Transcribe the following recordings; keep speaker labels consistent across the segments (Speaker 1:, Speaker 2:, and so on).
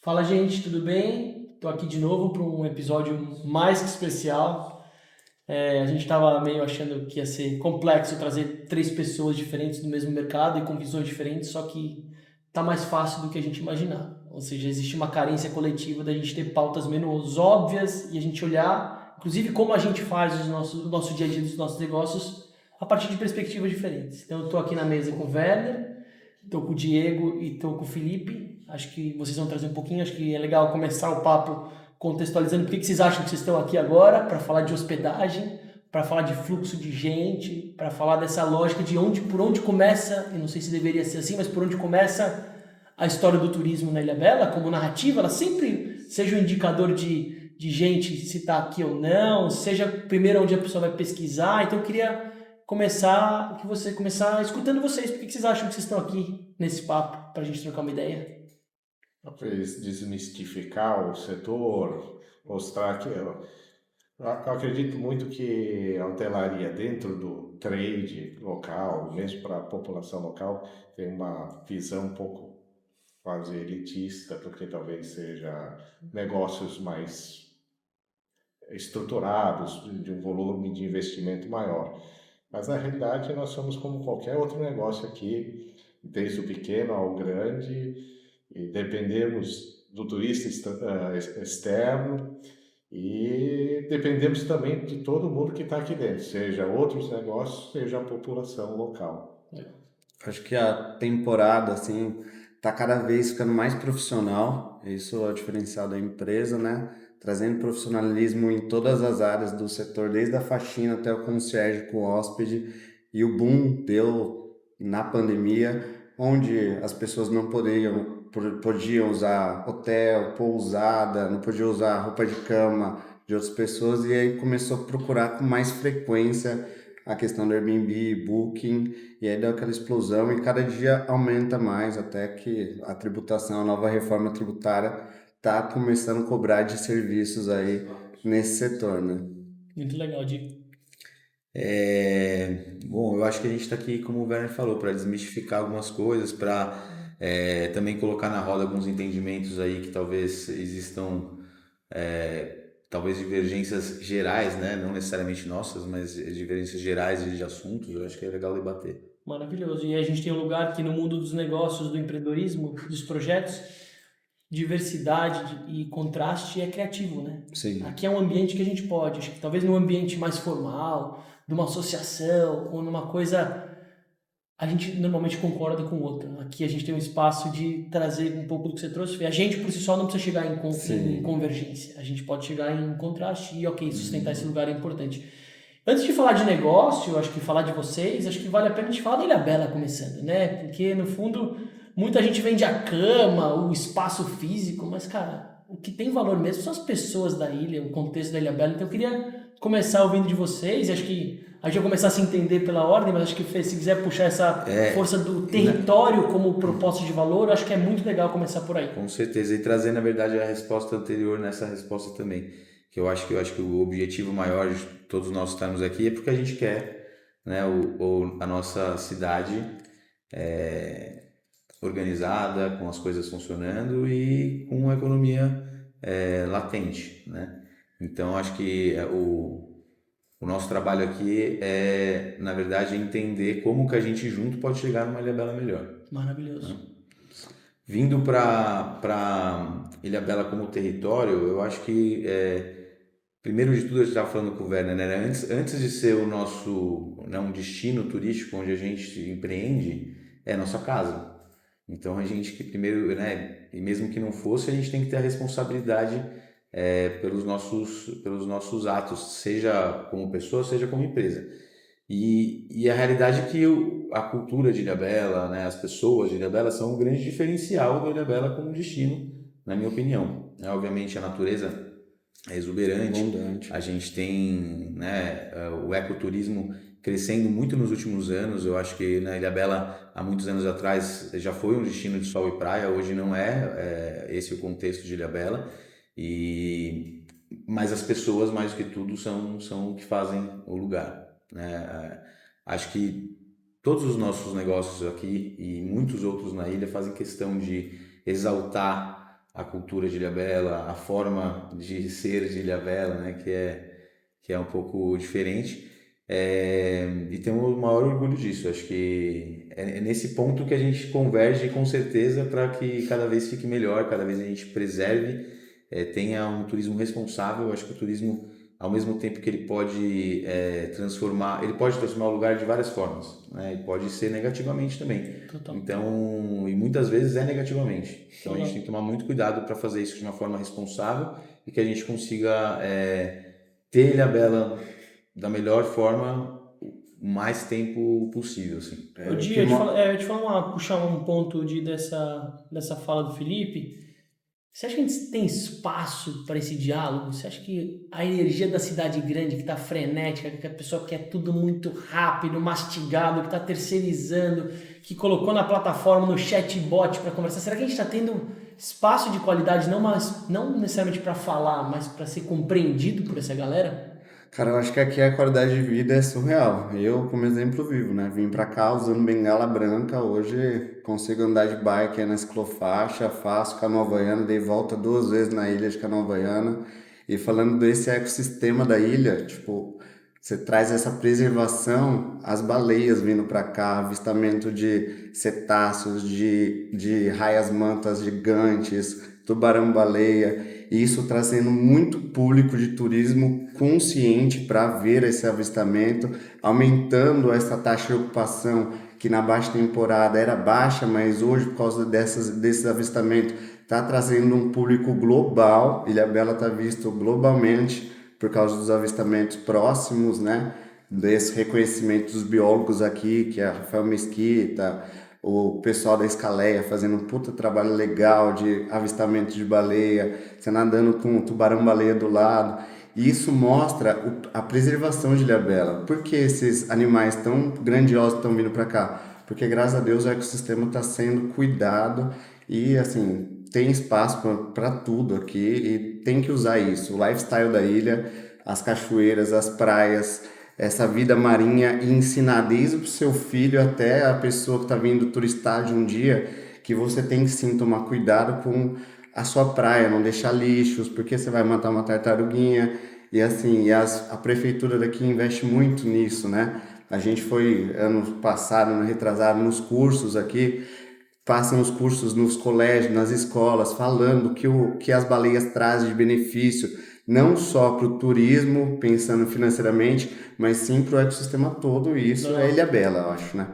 Speaker 1: Fala, gente, tudo bem? Estou aqui de novo para um episódio mais que especial. A gente estava meio achando que ia ser complexo trazer três pessoas diferentes do mesmo mercado e com visões diferentes, só que tá mais fácil do que a gente imaginar. Ou seja, existe uma carência coletiva da gente ter pautas menos óbvias e a gente olhar, inclusive, como a gente faz o nosso dia a dia dos nossos negócios a partir de perspectivas diferentes. Então, eu estou aqui na mesa com o Werner. Estou com o Diego e estou com o Felipe. Acho que vocês vão trazer um pouquinho. Acho que é legal começar o papo contextualizando por que vocês acham que vocês estão aqui agora, para falar de hospedagem, para falar de fluxo de gente, para falar dessa lógica de por onde começa, eu não sei se deveria ser assim, mas por onde começa a história do turismo na Ilhabela, como narrativa, ela sempre seja um indicador de gente se está aqui ou não, seja primeiro onde a pessoa vai pesquisar. Então eu queria começar escutando vocês. Por que vocês acham que vocês estão aqui nesse papo para a gente trocar uma ideia?
Speaker 2: Para desmistificar o setor, mostrar que eu acredito muito que a hotelaria dentro do trade local, mesmo para a população local, tem uma visão um pouco quase elitista, porque talvez seja negócios mais estruturados, de um volume de investimento maior. Mas na realidade nós somos como qualquer outro negócio aqui, desde o pequeno ao grande, e dependemos do turista externo e dependemos também de todo mundo que está aqui dentro, seja outros negócios, seja a população local.
Speaker 3: Acho que a temporada, assim, tá cada vez ficando mais profissional. Isso é o diferencial da empresa, né? Trazendo profissionalismo em todas as áreas do setor, desde a faxina até o concierge com o hóspede. E o boom deu na pandemia, onde as pessoas não podiam usar hotel, pousada, não podiam usar roupa de cama de outras pessoas, e aí começou a procurar com mais frequência a questão do Airbnb, Booking, e aí deu aquela explosão e cada dia aumenta mais, até que a tributação, a nova reforma tributária está começando a cobrar de serviços aí nesse setor, né?
Speaker 1: Muito legal, Diego.
Speaker 4: Bom, eu acho que a gente está aqui, como o Werner falou, para desmistificar algumas coisas, para também colocar na roda alguns entendimentos aí que talvez existam, talvez divergências gerais, né? Não necessariamente nossas, mas divergências gerais de assuntos. Eu acho que é legal debater.
Speaker 1: Maravilhoso. E a gente tem um lugar que no mundo dos negócios, do empreendedorismo, dos projetos, diversidade e contraste é criativo, né?
Speaker 3: Sim.
Speaker 1: Aqui é um ambiente que a gente pode, acho que talvez num ambiente mais formal, numa associação ou numa coisa, a gente normalmente concorda com o outro. Aqui a gente tem um espaço de trazer um pouco do que você trouxe. A gente por si só não precisa chegar em convergência, a gente pode chegar em contraste e, ok, sustentar esse lugar é importante. Antes de falar de negócio, acho que falar de vocês, acho que vale a pena a gente falar da Ilhabela começando, né? Porque, no fundo, muita gente vende a cama, o espaço físico, mas, cara, o que tem valor mesmo são as pessoas da ilha, o contexto da Ilhabela. Então, eu queria começar ouvindo de vocês, e acho que a gente vai começar a se entender pela ordem, mas acho que, Fê, se quiser puxar essa força do território como proposta de valor, acho que é muito legal começar por aí.
Speaker 4: Com certeza. E trazer, na verdade, a resposta anterior nessa resposta também. Que eu acho que o objetivo maior de todos nós estarmos aqui é porque a gente quer, né, a nossa cidade organizada, com as coisas funcionando e com uma economia latente, né? Então, acho que o nosso trabalho aqui é, na verdade, entender como que a gente junto pode chegar numa Ilhabela melhor.
Speaker 1: Maravilhoso.
Speaker 4: Vindo para Ilhabela como território, eu acho que, primeiro de tudo, a gente estava falando com o Werner, né? Antes de ser o nosso, né, um destino turístico onde a gente empreende, é a nossa casa. Então a gente que primeiro, né, e mesmo que não fosse, a gente tem que ter a responsabilidade pelos nossos atos, seja como pessoa, seja como empresa. E a realidade é que a cultura de Ilhabela, né, as pessoas de Ilhabela são um grande diferencial do Ilhabela como destino, na minha opinião. Obviamente a natureza é exuberante,
Speaker 3: Abundante.
Speaker 4: a gente tem, né, o ecoturismo crescendo muito nos últimos anos. Eu acho que na Ilhabela, há muitos anos atrás, já foi um destino de sol e praia, hoje não esse o contexto de Ilhabela. Mas as pessoas, mais do que tudo, são o que fazem o lugar, né? Acho que todos os nossos negócios aqui e muitos outros na ilha fazem questão de exaltar a cultura de Ilhabela, a forma de ser de Ilhabela, né, que é um pouco diferente. E temos o maior orgulho disso. Acho que é nesse ponto que a gente converge com certeza para que cada vez fique melhor, cada vez a gente preserve, tenha um turismo responsável. Acho que o turismo, ao mesmo tempo que ele pode transformar o lugar de várias formas, né? E pode ser negativamente também.
Speaker 1: Total.
Speaker 4: Então, e muitas vezes é negativamente. Então a gente
Speaker 1: Total.
Speaker 4: tem que tomar muito cuidado para fazer isso de uma forma responsável e que a gente consiga ter Ilhabela da melhor forma o mais tempo possível, assim.
Speaker 1: O
Speaker 3: O
Speaker 1: Di,
Speaker 3: que
Speaker 1: eu te falar puxar um ponto dessa fala do Felipe. Você acha que a gente tem espaço para esse diálogo? Você acha que a energia da cidade grande, que está frenética, que a pessoa quer tudo muito rápido, mastigado, que está terceirizando, que colocou na plataforma, no chatbot para conversar, será que a gente está tendo espaço de qualidade, não necessariamente para falar, mas para ser compreendido por essa galera?
Speaker 3: Cara, eu acho que aqui a qualidade de vida é surreal. Eu, como exemplo vivo, né? Vim pra cá usando bengala branca, hoje consigo andar de bike aí na ciclofaixa, faço canoa havaiana, dei volta 2 vezes na ilha de canoa havaiana. E falando desse ecossistema da ilha, tipo, você traz essa preservação, as baleias vindo pra cá, avistamento de cetáceos, de raias-mantas gigantes, tubarão-baleia, e isso trazendo muito público de turismo consciente para ver esse avistamento, aumentando essa taxa de ocupação que na baixa temporada era baixa, mas hoje, por causa desses avistamentos, está trazendo um público global. Ilhabela está visto globalmente por causa dos avistamentos próximos, né? Desse reconhecimento dos biólogos aqui, que é a Rafael Mesquita, o pessoal da Escaleia fazendo um puta trabalho legal de avistamento de baleia, você nadando com o tubarão-baleia do lado. E isso mostra a preservação de Ilhabela. Por que esses animais tão grandiosos estão vindo para cá? Porque, graças a Deus, o ecossistema está sendo cuidado e, assim, tem espaço para tudo aqui e tem que usar isso. O lifestyle da ilha, as cachoeiras, as praias, essa vida marinha e ensinar desde o seu filho até a pessoa que está vindo turistar de um dia que você tem que sim tomar cuidado com a sua praia, não deixar lixos, porque você vai matar uma tartaruguinha. E assim, a prefeitura daqui investe muito nisso, né? A gente foi ano passado, ano retrasado, nos cursos aqui, passam os cursos nos colégios, nas escolas, falando que as baleias trazem de benefício, não só para o turismo, pensando financeiramente, mas sim para o ecossistema todo, e isso é
Speaker 1: Não.
Speaker 3: Ilhabela, eu acho, né?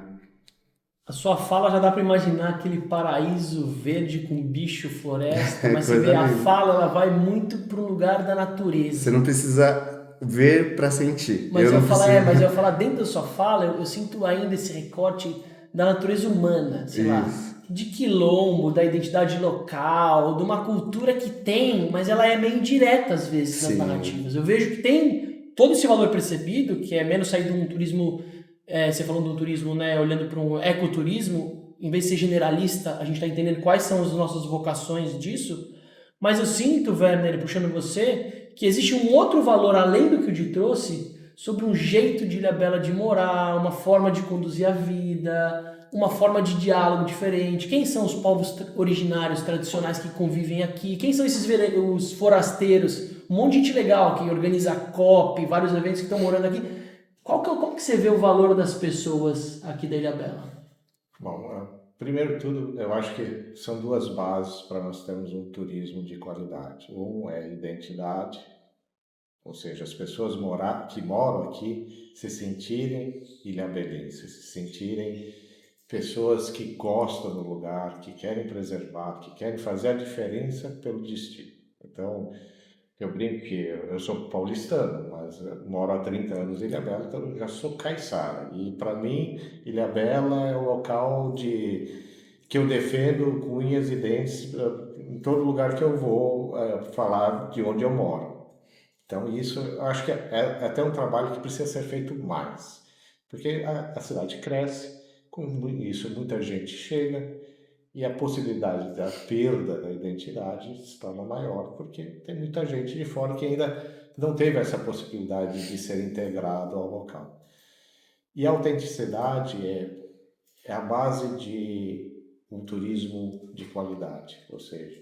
Speaker 1: A sua fala já dá para imaginar aquele paraíso verde com bicho, floresta,
Speaker 3: É
Speaker 1: mas você vê
Speaker 3: coisa
Speaker 1: a
Speaker 3: linda.
Speaker 1: fala, ela vai muito para um lugar da
Speaker 3: Você
Speaker 1: natureza.
Speaker 3: não precisa ver para sentir.
Speaker 1: Mas
Speaker 3: Eu
Speaker 1: eu
Speaker 3: não
Speaker 1: falar,
Speaker 3: preciso.
Speaker 1: mas eu falar dentro da sua fala, eu sinto ainda esse recorte da natureza humana, sei lá,
Speaker 3: Isso.
Speaker 1: de quilombo, da identidade local, de uma cultura que tem, mas ela é meio indireta às vezes nas
Speaker 3: Sim.
Speaker 1: narrativas. Eu vejo que tem todo esse valor percebido, que é menos sair de um turismo, você falando de um turismo, né, olhando para um ecoturismo, em vez de ser generalista, a gente está entendendo quais são as nossas vocações disso. Mas eu sinto, Werner, puxando você, que existe um outro valor além do que o Di trouxe sobre um jeito de Ilhabela de morar, uma forma de conduzir a vida, uma forma de diálogo diferente. Quem são os povos originários, tradicionais que convivem aqui? Quem são os forasteiros? Um monte de gente legal que organiza a COP, vários eventos que estão morando aqui. Como que você vê o valor das pessoas aqui da Ilhabela?
Speaker 2: Bom, primeiro tudo, eu acho que são duas bases para nós termos um turismo de qualidade. Um é identidade, ou seja, as pessoas que moram aqui se sentirem ilhabelenses, se sentirem pessoas que gostam do lugar, que querem preservar, que querem fazer a diferença pelo destino. Então, eu brinco que eu sou paulistano, mas eu moro há 30 anos em Ilhabela, então eu já sou caiçara. E para mim, Ilhabela é o local que eu defendo com unhas e dentes em todo lugar que eu vou falar de onde eu moro. Então, isso eu acho que é até um trabalho que precisa ser feito mais, porque a cidade cresce, com isso muita gente chega e a possibilidade da perda da identidade se torna maior, porque tem muita gente de fora que ainda não teve essa possibilidade de ser integrado ao local. E a autenticidade é a base de um turismo de qualidade, ou seja,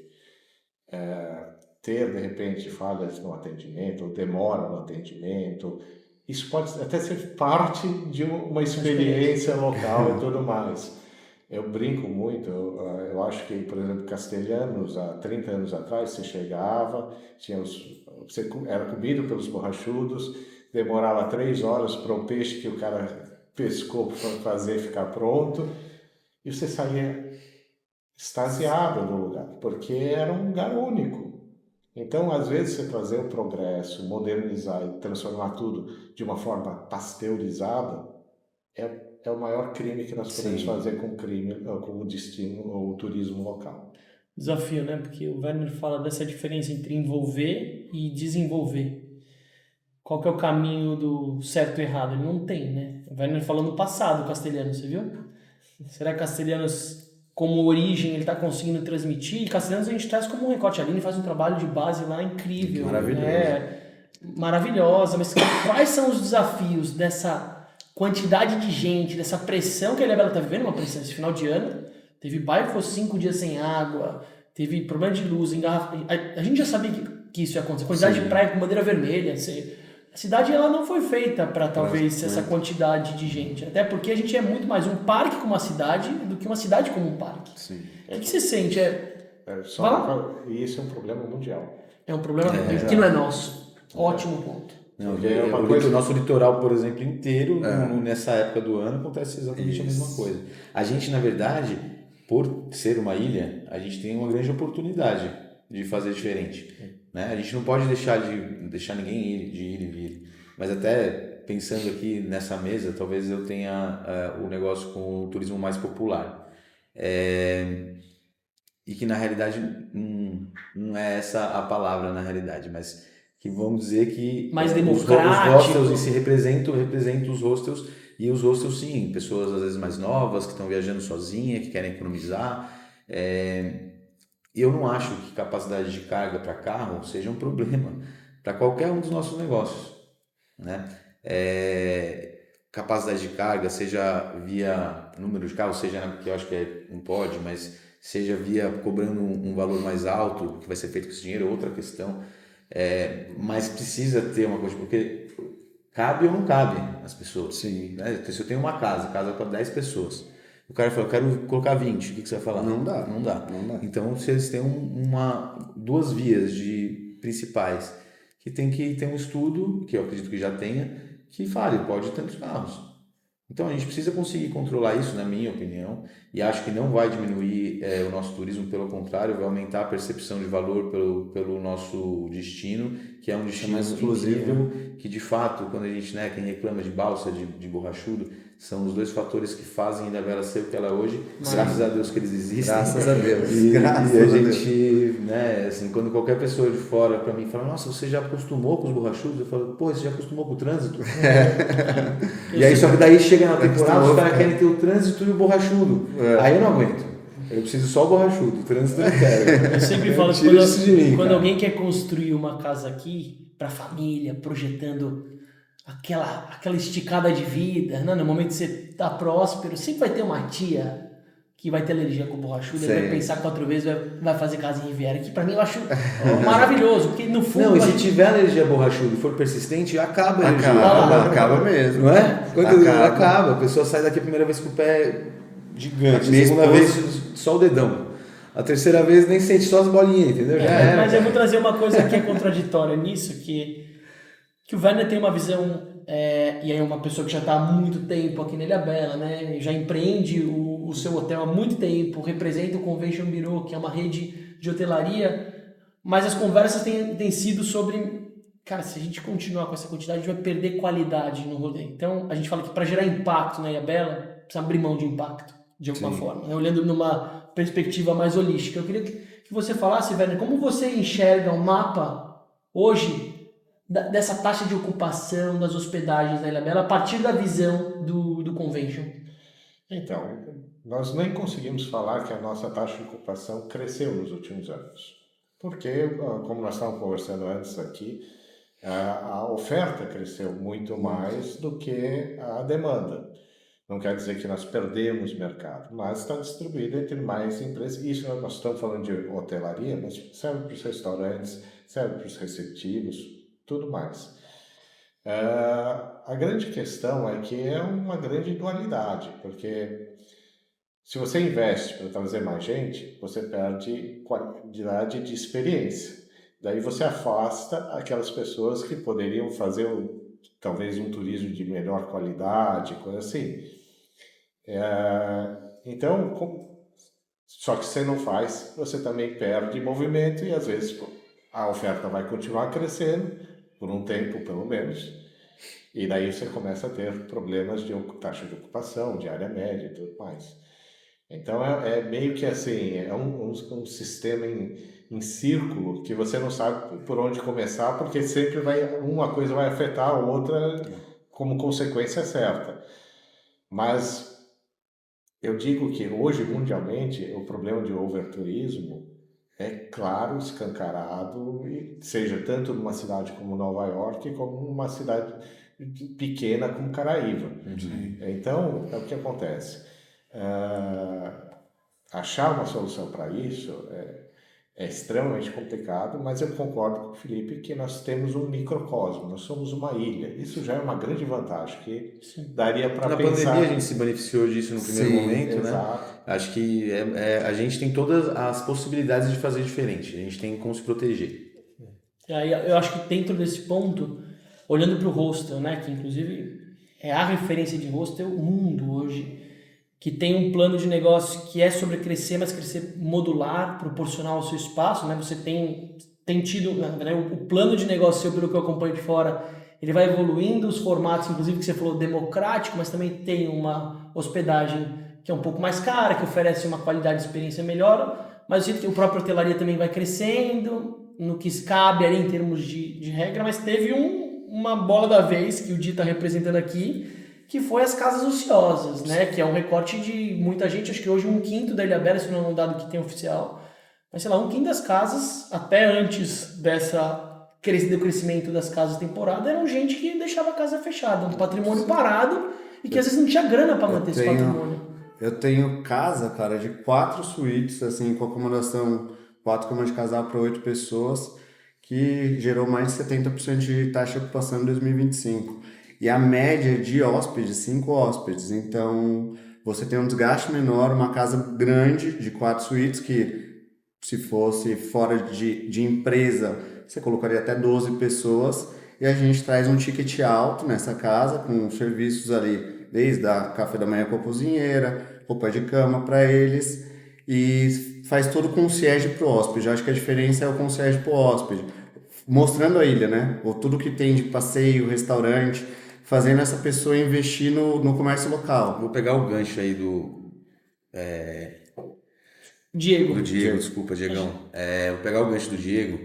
Speaker 2: ter, de repente, falhas no atendimento, ou demora no atendimento. Isso pode até ser parte de uma experiência local e tudo mais. Eu brinco muito, eu acho que, por exemplo, castelhanos, há 30 anos atrás, você chegava, você era comido pelos borrachudos, demorava 3 horas para o peixe que o cara pescou para fazer ficar pronto, e você saía extasiado do lugar, porque era um lugar único. Então, às vezes, você trazer o progresso, modernizar e transformar tudo de uma forma pasteurizada é o maior crime que nós podemos
Speaker 3: Sim.
Speaker 2: fazer com o destino ou o turismo local.
Speaker 1: Desafio, né? Porque o Werner fala dessa diferença entre envolver e desenvolver. Qual que é o caminho do certo e errado? Ele não tem, né? O Werner falou no passado, o Castelhanos, você viu? Será que Castelhanos, como origem, ele está conseguindo transmitir? E Castelhanos a gente traz como um recorte. A Aline faz um trabalho de base lá incrível.
Speaker 3: Maravilhoso.
Speaker 1: Maravilhosa. Mas quais são os desafios dessa quantidade de gente, dessa pressão que a Ilhabela está vivendo? Uma pressão esse final de ano. Teve bairro que ficou 5 dias sem água, teve problema de luz, a gente já sabia que isso ia acontecer. Quantidade de praia com bandeira vermelha. A cidade ela não foi feita para talvez essa quantidade de gente. Até porque a gente é muito mais um parque como uma cidade do que uma cidade como um parque.
Speaker 3: Sim.
Speaker 1: O que você sente?
Speaker 2: E isso é um problema mundial.
Speaker 1: É um problema que não é nosso. Ótimo ponto.
Speaker 4: Não,
Speaker 2: É uma
Speaker 4: o
Speaker 2: coisa-
Speaker 4: nosso litoral, por exemplo, inteiro, nessa época do ano, acontece exatamente a mesma coisa. A gente, na verdade, por ser uma ilha, a gente tem uma grande oportunidade de fazer diferente. Né? A gente não pode deixar ninguém ir e vir. Mas até pensando aqui nessa mesa, talvez eu tenha o negócio com o turismo mais popular. E que na realidade não é essa a palavra na realidade, mas que vamos dizer que
Speaker 1: Mais
Speaker 4: os
Speaker 1: democrático.
Speaker 4: hostels em si representam os hostels, e os hostels sim, pessoas às vezes mais novas que estão viajando sozinha, que querem economizar. Eu não acho que capacidade de carga para carro seja um problema para qualquer um dos nossos negócios, né? Capacidade de carga, seja via número de carros, seja, que eu acho que não pode, mas seja via cobrando um valor mais alto, que vai ser feito com esse dinheiro, é outra questão. Mas precisa ter uma coisa, porque cabe ou não cabe as pessoas.
Speaker 3: Sim.
Speaker 4: Né? Se eu tenho uma casa para 10 pessoas, o cara fala, eu quero colocar 20, o que você vai falar?
Speaker 3: Não dá.
Speaker 4: Não dá. Então, se eles têm duas vias principais, que tem que ter um estudo, que eu acredito que já tenha, que fale, pode ter tantos carros. Então a gente precisa conseguir controlar isso, na minha opinião, e acho que não vai diminuir o nosso turismo, pelo contrário, vai aumentar a percepção de valor pelo nosso destino, que é um destino
Speaker 3: mais exclusivo,
Speaker 4: incrível, que de fato, quando a gente, né, quem reclama de balsa, de borrachudo, são os dois fatores que fazem a Ilhabela ser o que ela é hoje. Graças a Deus que eles existem.
Speaker 3: Graças a Deus.
Speaker 4: E
Speaker 3: Graças
Speaker 4: a
Speaker 3: a Deus.
Speaker 4: gente, né, assim, quando qualquer pessoa de fora para mim fala, nossa, você já acostumou com os borrachudos? Eu falo, pô, você já acostumou com o trânsito? E aí, só que daí chega na temporada, os caras querem ter o trânsito e o borrachudo. Aí eu não aguento. Eu preciso só o borrachudo, o trânsito eu não quero.
Speaker 1: Eu sempre falo que
Speaker 4: Tira isso de mim,
Speaker 1: quando
Speaker 4: cara.
Speaker 1: alguém quer construir uma casa aqui para família, projetando aquela esticada de vida, né? No momento que você tá próspero, sempre vai ter uma tia que vai ter alergia com borrachudo, ele vai pensar 4 vezes, vai fazer casa em Riviera, que pra mim eu acho maravilhoso, porque no fundo...
Speaker 4: Não, e se tiver alergia borrachudo e for persistente, acaba a alergia.
Speaker 3: Acaba mesmo.
Speaker 4: Não é? Acaba. A pessoa sai daqui a primeira vez com o pé gigante, a segunda vez só o dedão. A terceira vez nem sente, só as bolinhas, entendeu? Já era.
Speaker 1: Mas eu vou trazer uma coisa que é contraditória nisso, que o Werner tem uma visão, e aí uma pessoa que já está há muito tempo aqui na Ilhabela, né? Já empreende o seu hotel há muito tempo, representa o Convention Bureau, que é uma rede de hotelaria, mas as conversas têm sido sobre, cara, se a gente continuar com essa quantidade, a gente vai perder qualidade no rolê. Então, a gente fala que para gerar impacto na Ilhabela, precisa abrir mão de impacto, de alguma forma, né? Olhando numa perspectiva mais holística. Eu queria que você falasse, Werner, como você enxerga o mapa hoje dessa taxa de ocupação das hospedagens da Ilhabela a partir da visão do Convention?
Speaker 2: Então, nós nem conseguimos falar que a nossa taxa de ocupação cresceu nos últimos anos. Porque, como nós estávamos conversando antes aqui, a oferta cresceu muito mais do que a demanda. Não quer dizer que nós perdemos mercado, mas está distribuído entre mais empresas. Isso nós estamos falando de hotelaria, mas serve para os restaurantes, serve para os receptivos, tudo mais. A grande questão é que é uma grande dualidade, porque se você investe para trazer mais gente, você perde qualidade de experiência. Daí você afasta aquelas pessoas que poderiam fazer talvez um turismo de melhor qualidade, coisa assim. Então, só que você não faz, você também perde movimento e às vezes a oferta vai continuar crescendo, por um tempo pelo menos, e daí você começa a ter problemas de taxa de ocupação, de área média e tudo mais. Então é meio que assim, é um sistema em círculo que você não sabe por onde começar, porque sempre uma coisa vai afetar a outra como consequência certa. Mas eu digo que hoje, mundialmente, o problema de overturismo é claro, escancarado, e seja tanto numa cidade como Nova York, como numa cidade pequena como Caraíva. Então, é o que acontece. Achar uma solução para isso é extremamente complicado, mas eu concordo com o Felipe que nós temos um microcosmo, nós somos uma ilha. Isso já é uma grande vantagem, que daria para pensar...
Speaker 4: Na pandemia a gente se beneficiou disso no primeiro momento,
Speaker 2: exato.
Speaker 4: né? Acho que a gente tem todas as possibilidades de fazer diferente, a gente tem como se proteger.
Speaker 1: E aí eu acho que dentro desse ponto, olhando para o hostel, né, que inclusive é a referência de hostel no mundo hoje, que tem um plano de negócio que é sobre crescer, mas crescer modular, proporcional ao seu espaço, né? Você tem tido, né, o plano de negócio, pelo que eu acompanho de fora, ele vai evoluindo, os formatos, inclusive que você falou, democrático, mas também tem uma hospedagem que é um pouco mais cara, que oferece uma qualidade de experiência melhor, mas o jeito que o próprio hotelaria também vai crescendo, no que cabe ali em termos de regra, mas teve uma bola da vez que o Di está representando aqui, que foi as casas ociosas, né? Que é um recorte de muita gente, acho que hoje 1/5 da Ilhabela, se não é um dado que tem oficial, mas sei lá, 1/5 das casas, até antes do crescimento das casas de temporada, eram gente que deixava a casa fechada, um patrimônio parado, e que às vezes não tinha grana para manter esse patrimônio.
Speaker 3: Eu tenho casa, cara, de 4 suítes, assim, com acomodação, 4 camas de casal para 8 pessoas, que gerou mais de 70% de taxa de ocupação em 2025. E a média de hóspedes, 5 hóspedes. Então, você tem um desgaste menor, uma casa grande de 4 suítes, que se fosse fora de empresa, você colocaria até 12 pessoas. E a gente traz um ticket alto nessa casa, com serviços ali, desde a café da manhã com a cozinheira, roupa de cama para eles. E faz todo o concierge para o hóspede. Eu acho que a diferença é o concierge para o hóspede. Mostrando a ilha, né? Ou tudo que tem de passeio, restaurante, fazendo essa pessoa investir no comércio local.
Speaker 4: Vou pegar o gancho aí do
Speaker 1: Diego,
Speaker 4: desculpa, Diegão. Vou pegar o gancho do Diego,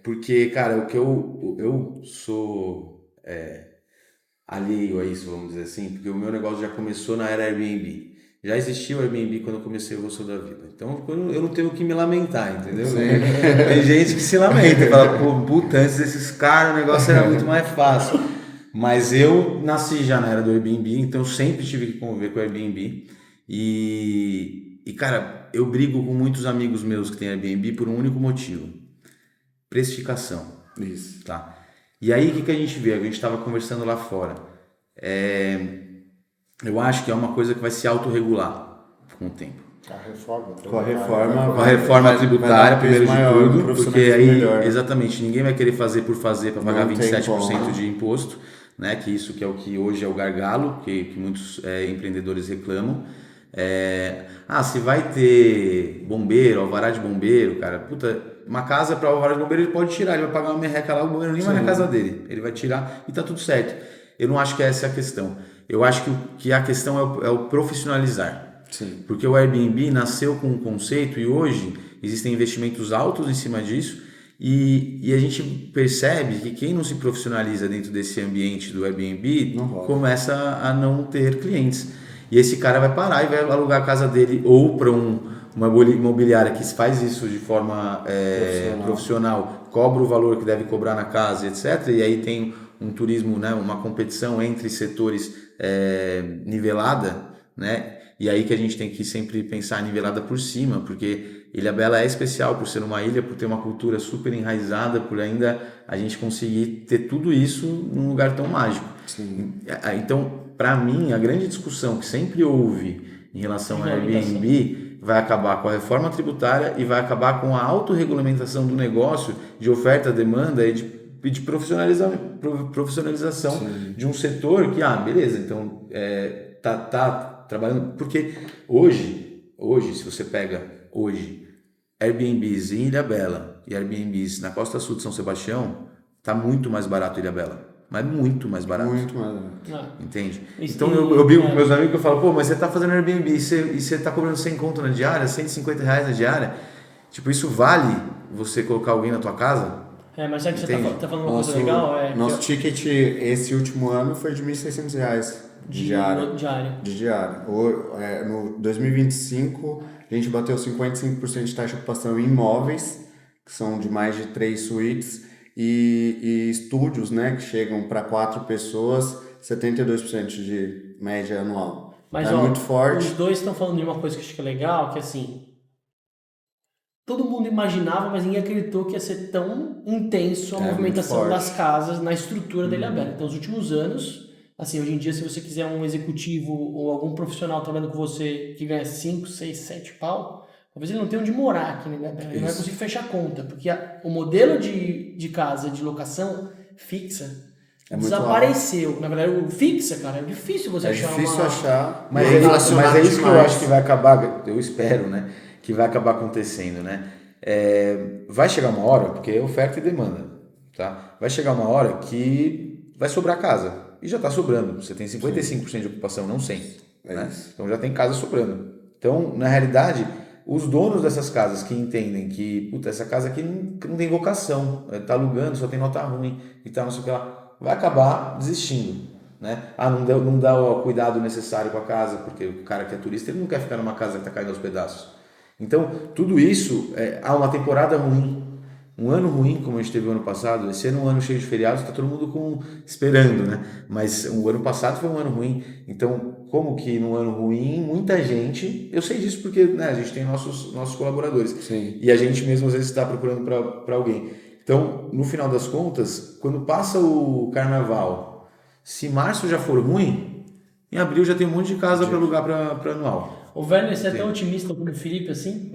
Speaker 4: porque, cara, o que eu sou alheio a isso, vamos dizer assim, porque o meu negócio já começou na era Airbnb. Já existia o Airbnb quando eu comecei o Hostel da Vida. Então eu não tenho o que me lamentar, entendeu? Tem gente que se lamenta, fala, pô, puta, antes desses caras o negócio era muito mais fácil. Mas eu nasci já na era do Airbnb, então eu sempre tive que conviver com o Airbnb. E cara, eu brigo com muitos amigos meus que têm Airbnb por um único motivo: precificação.
Speaker 3: Isso.
Speaker 4: Tá? E aí o que a gente vê? A gente estava conversando lá fora. Eu acho que é uma coisa que vai se autorregular com o tempo.
Speaker 3: Com a
Speaker 4: reforma tributária, primeiro de tudo, porque aí,
Speaker 3: melhor.
Speaker 4: Exatamente, ninguém vai querer fazer por fazer para pagar
Speaker 3: Não tem
Speaker 4: 27%
Speaker 3: como.
Speaker 4: de imposto, né? Que isso que é o que hoje é o gargalo, que muitos empreendedores reclamam. Se vai ter bombeiro, alvará de bombeiro, cara, puta, uma casa para alvará de bombeiro ele pode tirar, ele vai pagar uma merreca lá, o bombeiro nem vai na casa dele, ele vai tirar e tá tudo certo. Eu não acho que essa é a questão. Eu acho que a questão é o profissionalizar.
Speaker 3: Sim.
Speaker 4: Porque o Airbnb nasceu com um conceito e hoje existem investimentos altos em cima disso e a gente percebe que quem não se profissionaliza dentro desse ambiente do Airbnb começa a não ter clientes. E esse cara vai parar e vai alugar a casa dele ou para uma imobiliária que faz isso de forma profissional, cobra o valor que deve cobrar na casa, etc. E aí tem um turismo, né, uma competição entre setores nivelada, né? E aí que a gente tem que sempre pensar nivelada por cima, porque Ilhabela é especial por ser uma ilha, por ter uma cultura super enraizada, por ainda a gente conseguir ter tudo isso num lugar tão mágico.
Speaker 3: Sim.
Speaker 4: Então, para mim, a grande discussão que sempre houve em relação ao Airbnb vai acabar com a reforma tributária e vai acabar com a autorregulamentação do negócio, de oferta, demanda e de profissionalização
Speaker 3: Sim.
Speaker 4: de um setor que, beleza, então tá trabalhando, porque hoje, se você pega Airbnbs em Ilhabela e Airbnbs na Costa Sul de São Sebastião, tá muito mais barato Ilhabela, mas muito mais barato.
Speaker 3: Muito mais.
Speaker 4: Entende? Então eu brigo com meus amigos que eu falo, pô, mas você tá fazendo Airbnb e você tá cobrando 100 conto na diária, R$150 na diária, tipo, isso vale você colocar alguém na tua casa?
Speaker 1: Mas sabe que você tá falando uma coisa legal?
Speaker 3: Nosso ticket esse último ano foi de R$1.600 de diária. No 2025, a gente bateu 55% de taxa de ocupação em imóveis, que são de mais de 3 suítes, e estúdios, né, que chegam para 4 pessoas, 72% de média anual.
Speaker 1: Mas,
Speaker 3: muito forte.
Speaker 1: Os dois estão falando de uma coisa que eu acho que é legal, que assim, todo mundo imaginava, mas ninguém acreditou que ia ser tão intenso a movimentação das casas na estrutura da Ilhabela. Então, nos últimos anos, assim, hoje em dia, se você quiser um executivo ou algum profissional trabalhando com você que ganha 5, 6, 7 pau, talvez ele não tenha onde morar aqui na Ilhabela. Ele não vai conseguir fechar a conta, porque o modelo de casa de locação fixa desapareceu. Na verdade, o fixa, cara, é difícil você achar.
Speaker 3: É difícil achar.
Speaker 4: Mas é isso que eu acho que vai acabar, eu espero, né? Que vai acabar acontecendo, né? Vai chegar uma hora, porque é oferta e demanda, tá? Vai chegar uma hora que vai sobrar casa. E já está sobrando. Você tem 55% de ocupação, não 100%. Né? Então já tem casa sobrando. Então, na realidade, os donos dessas casas que entendem que, essa casa aqui não tem vocação, tá alugando, só tem nota ruim e tal, não sei o que lá, vai acabar desistindo. Né? Não dá o cuidado necessário com a casa, porque o cara que é turista, ele não quer ficar numa casa que está caindo aos pedaços. Então, tudo isso, há uma temporada ruim, um ano ruim, como a gente teve o ano passado. Esse ano é um ano cheio de feriados, está todo mundo esperando, né? Mas o ano passado foi um ano ruim. Então, como que num ano ruim, muita gente... Eu sei disso porque, né, a gente tem nossos colaboradores.
Speaker 3: Sim.
Speaker 4: E a gente mesmo, às vezes, está procurando para alguém. Então, no final das contas, quando passa o carnaval, se março já for ruim, em abril já tem um monte de casa para alugar para anual.
Speaker 1: O Werner, você é tão otimista como o Felipe assim?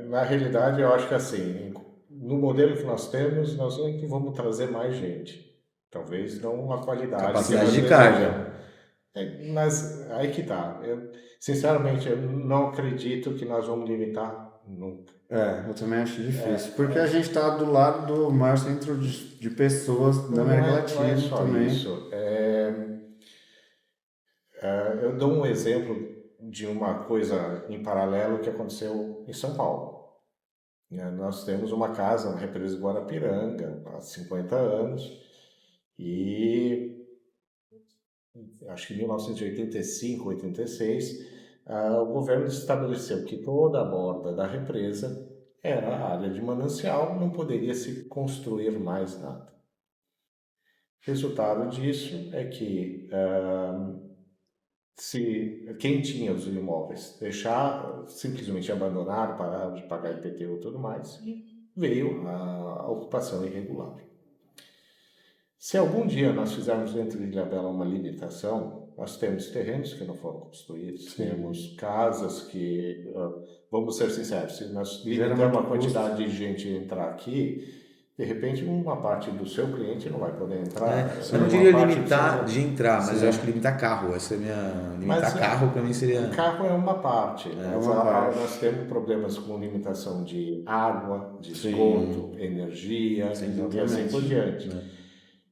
Speaker 2: Na realidade, eu acho que assim, no modelo que nós temos, nós não vamos trazer mais gente. Talvez não a qualidade.
Speaker 4: Capacidade de carga.
Speaker 2: Mas aí que tá. Sinceramente, eu não acredito que nós vamos limitar nunca.
Speaker 3: Eu também acho difícil. Porque a gente está do lado do maior centro de pessoas da América Latina
Speaker 2: não é só
Speaker 3: também.
Speaker 2: Isso. Eu dou um exemplo de uma coisa em paralelo que aconteceu em São Paulo. Nós temos uma casa na represa de Guarapiranga há 50 anos e acho que em 1985, 86, o governo estabeleceu que toda a borda da represa era área de manancial, não poderia se construir mais nada. Resultado disso é que quem tinha os imóveis simplesmente abandonaram, pararam de pagar IPTU e tudo mais, e veio a ocupação irregular. Se algum dia nós fizermos dentro de Ilhabela uma limitação, nós temos terrenos que não foram construídos, temos casas que, vamos ser sinceros, se nós limitamos a quantidade de gente entrar aqui, de repente uma parte do seu cliente não vai poder entrar.
Speaker 4: Eu não diria limitar de entrar, mas eu acho que limitar carro. Essa é a minha... Limitar carro para mim seria...
Speaker 2: Carro é uma parte. Nós temos problemas com limitação de água, de esgoto, energia, e assim por diante.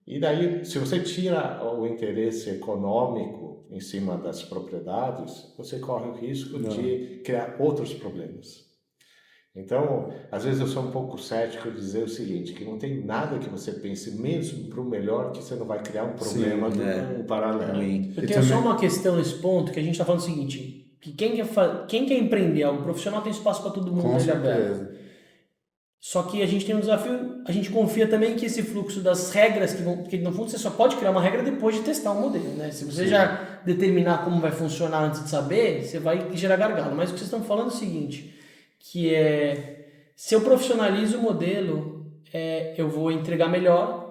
Speaker 2: E daí, se você tira o interesse econômico em cima das propriedades, você corre o risco de criar outros problemas. Então, às vezes eu sou um pouco cético de dizer o seguinte, que não tem nada que você pense, mesmo para o melhor, que você não vai criar um problema um paralelo.
Speaker 1: Eu tenho só uma questão nesse ponto, que a gente está falando o seguinte, que quem quer empreender algo profissional tem espaço para todo mundo na Ilhabela. Só que a gente tem um desafio, a gente confia também que esse fluxo das regras que vão, porque no fundo você só pode criar uma regra depois de testar um modelo, né? Se você já determinar como vai funcionar antes de saber, você vai gerar gargalo. Mas o que vocês estão falando é o seguinte, que se eu profissionalizo o modelo, eu vou entregar melhor.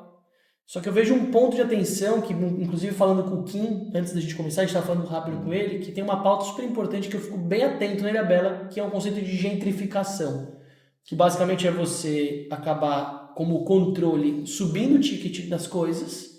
Speaker 1: Só que eu vejo um ponto de atenção, que inclusive falando com o Kim, antes da gente começar, a gente estava falando rápido com ele, que tem uma pauta super importante que eu fico bem atento na Ilhabela, que é o conceito de gentrificação. Que basicamente é você acabar como controle subindo o ticket das coisas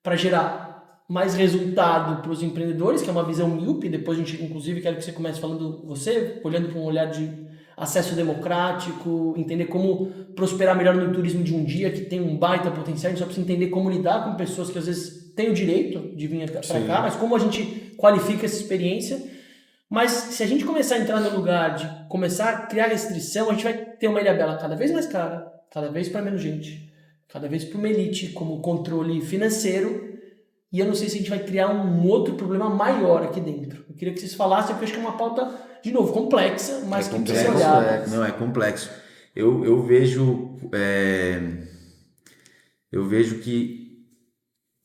Speaker 1: para gerar mais resultado para os empreendedores, que é uma visão míope. Depois a gente, inclusive, quero que você comece falando, você, olhando para um olhar de acesso democrático, entender como prosperar melhor no turismo de um dia, que tem um baita potencial. A gente só precisa entender como lidar com pessoas que às vezes têm o direito de vir para cá, mas como a gente qualifica essa experiência. Mas se a gente começar a entrar no lugar de começar a criar restrição, a gente vai ter uma Ilhabela cada vez mais cara, cada vez para menos gente, cada vez para uma elite como controle financeiro, e eu não sei se a gente vai criar um outro problema maior aqui dentro. Eu queria que vocês falassem, porque eu acho que é uma pauta, de novo, complexa, mas que precisa ser olhada.
Speaker 4: Não, é complexo. Eu vejo que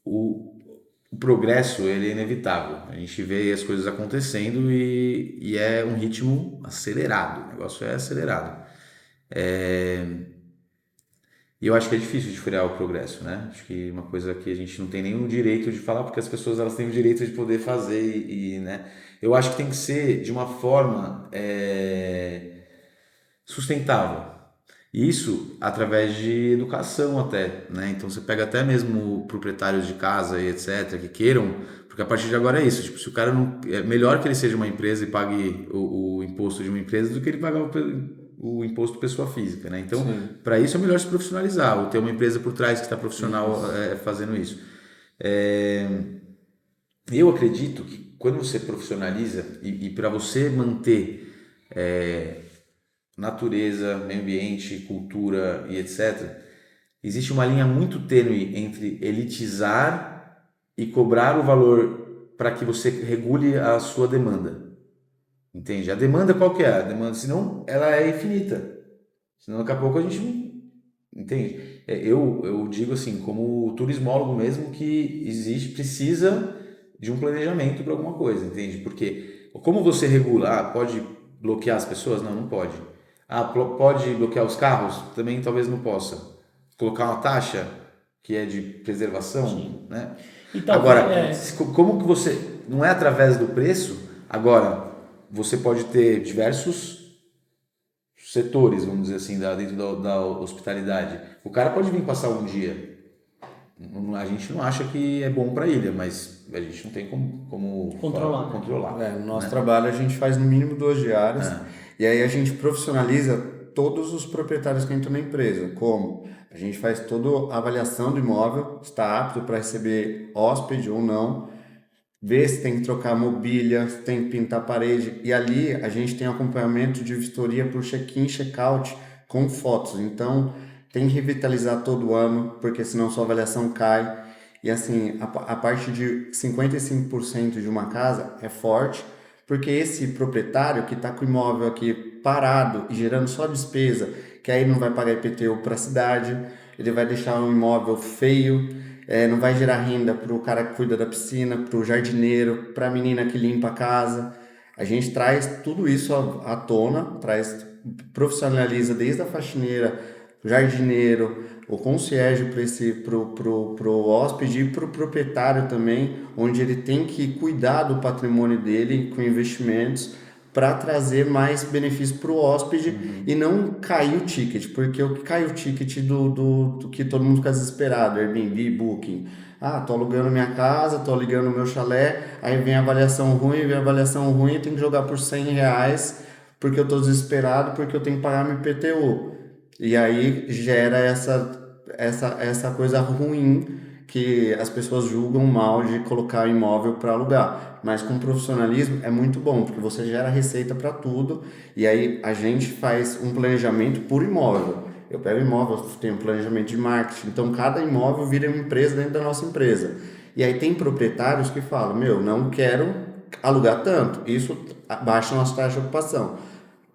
Speaker 4: o progresso ele é inevitável. A gente vê as coisas acontecendo e é um ritmo acelerado. O negócio é acelerado. E eu acho que é difícil de frear o progresso, né? Acho que uma coisa que a gente não tem nenhum direito de falar, porque as pessoas elas têm o direito de poder fazer né? Eu acho que tem que ser de uma forma sustentável. Isso através de educação até, né? Então você pega até mesmo proprietários de casa e etc, que queiram, porque a partir de agora é isso, tipo, se o cara não, é melhor que ele seja uma empresa e pague o imposto de uma empresa do que ele pagar o imposto pessoa física, né? Então, para isso é melhor se profissionalizar, ou ter uma empresa por trás que está profissional fazendo isso. Eu acredito que quando você profissionaliza e para você manter natureza, meio ambiente, cultura e etc., existe uma linha muito tênue entre elitizar e cobrar o valor para que você regule a sua demanda. Entende? A demanda qual que é? A demanda, senão ela é infinita. Senão daqui a pouco a gente não... Entende? Eu digo assim, como turismólogo mesmo, que precisa de um planejamento para alguma coisa, entende? Porque como você regula? Pode bloquear as pessoas? Não pode. Pode bloquear os carros? Também talvez não possa. Colocar uma taxa que é de preservação, né? Então, agora, como que você... Não é através do preço. Agora, você pode ter diversos setores, vamos dizer assim, dentro da hospitalidade. O cara pode vir passar um dia. A gente não acha que é bom para a ilha, mas a gente não tem como controlar.
Speaker 3: No nosso trabalho a gente faz no mínimo 2 diárias. E aí a gente profissionaliza todos os proprietários que entram na empresa. Como? A gente faz toda a avaliação do imóvel, está apto para receber hóspede ou não, vê se tem que trocar mobília, se tem que pintar a parede. E ali a gente tem acompanhamento de vistoria por check-in e check-out com fotos. Então tem que revitalizar todo ano, porque senão sua avaliação cai. E assim, a parte de 55% de uma casa é forte, porque esse proprietário que está com o imóvel aqui parado e gerando só despesa, que aí não vai pagar IPTU para a cidade, ele vai deixar um imóvel feio, não vai gerar renda para o cara que cuida da piscina, para o jardineiro, para a menina que limpa a casa. A gente traz tudo isso à tona, profissionaliza desde a faxineira, o jardineiro, o concierge pro hóspede e pro proprietário também, onde ele tem que cuidar do patrimônio dele com investimentos para trazer mais benefício para o hóspede e não cair o ticket, porque o que cai o ticket do que todo mundo fica desesperado, Airbnb, Booking. Tô alugando minha casa, tô alugando meu chalé, aí vem a avaliação ruim, eu tenho que jogar por R$100 porque eu tô desesperado, porque eu tenho que pagar meu IPTU. E aí gera essa coisa ruim que as pessoas julgam mal de colocar imóvel para alugar. Mas com profissionalismo é muito bom, porque você gera receita para tudo. E aí a gente faz um planejamento por imóvel. Eu pego imóvel, tenho um planejamento de marketing. Então cada imóvel vira uma empresa dentro da nossa empresa. E aí tem proprietários que falam, não quero alugar tanto. Isso baixa a nossa taxa de ocupação.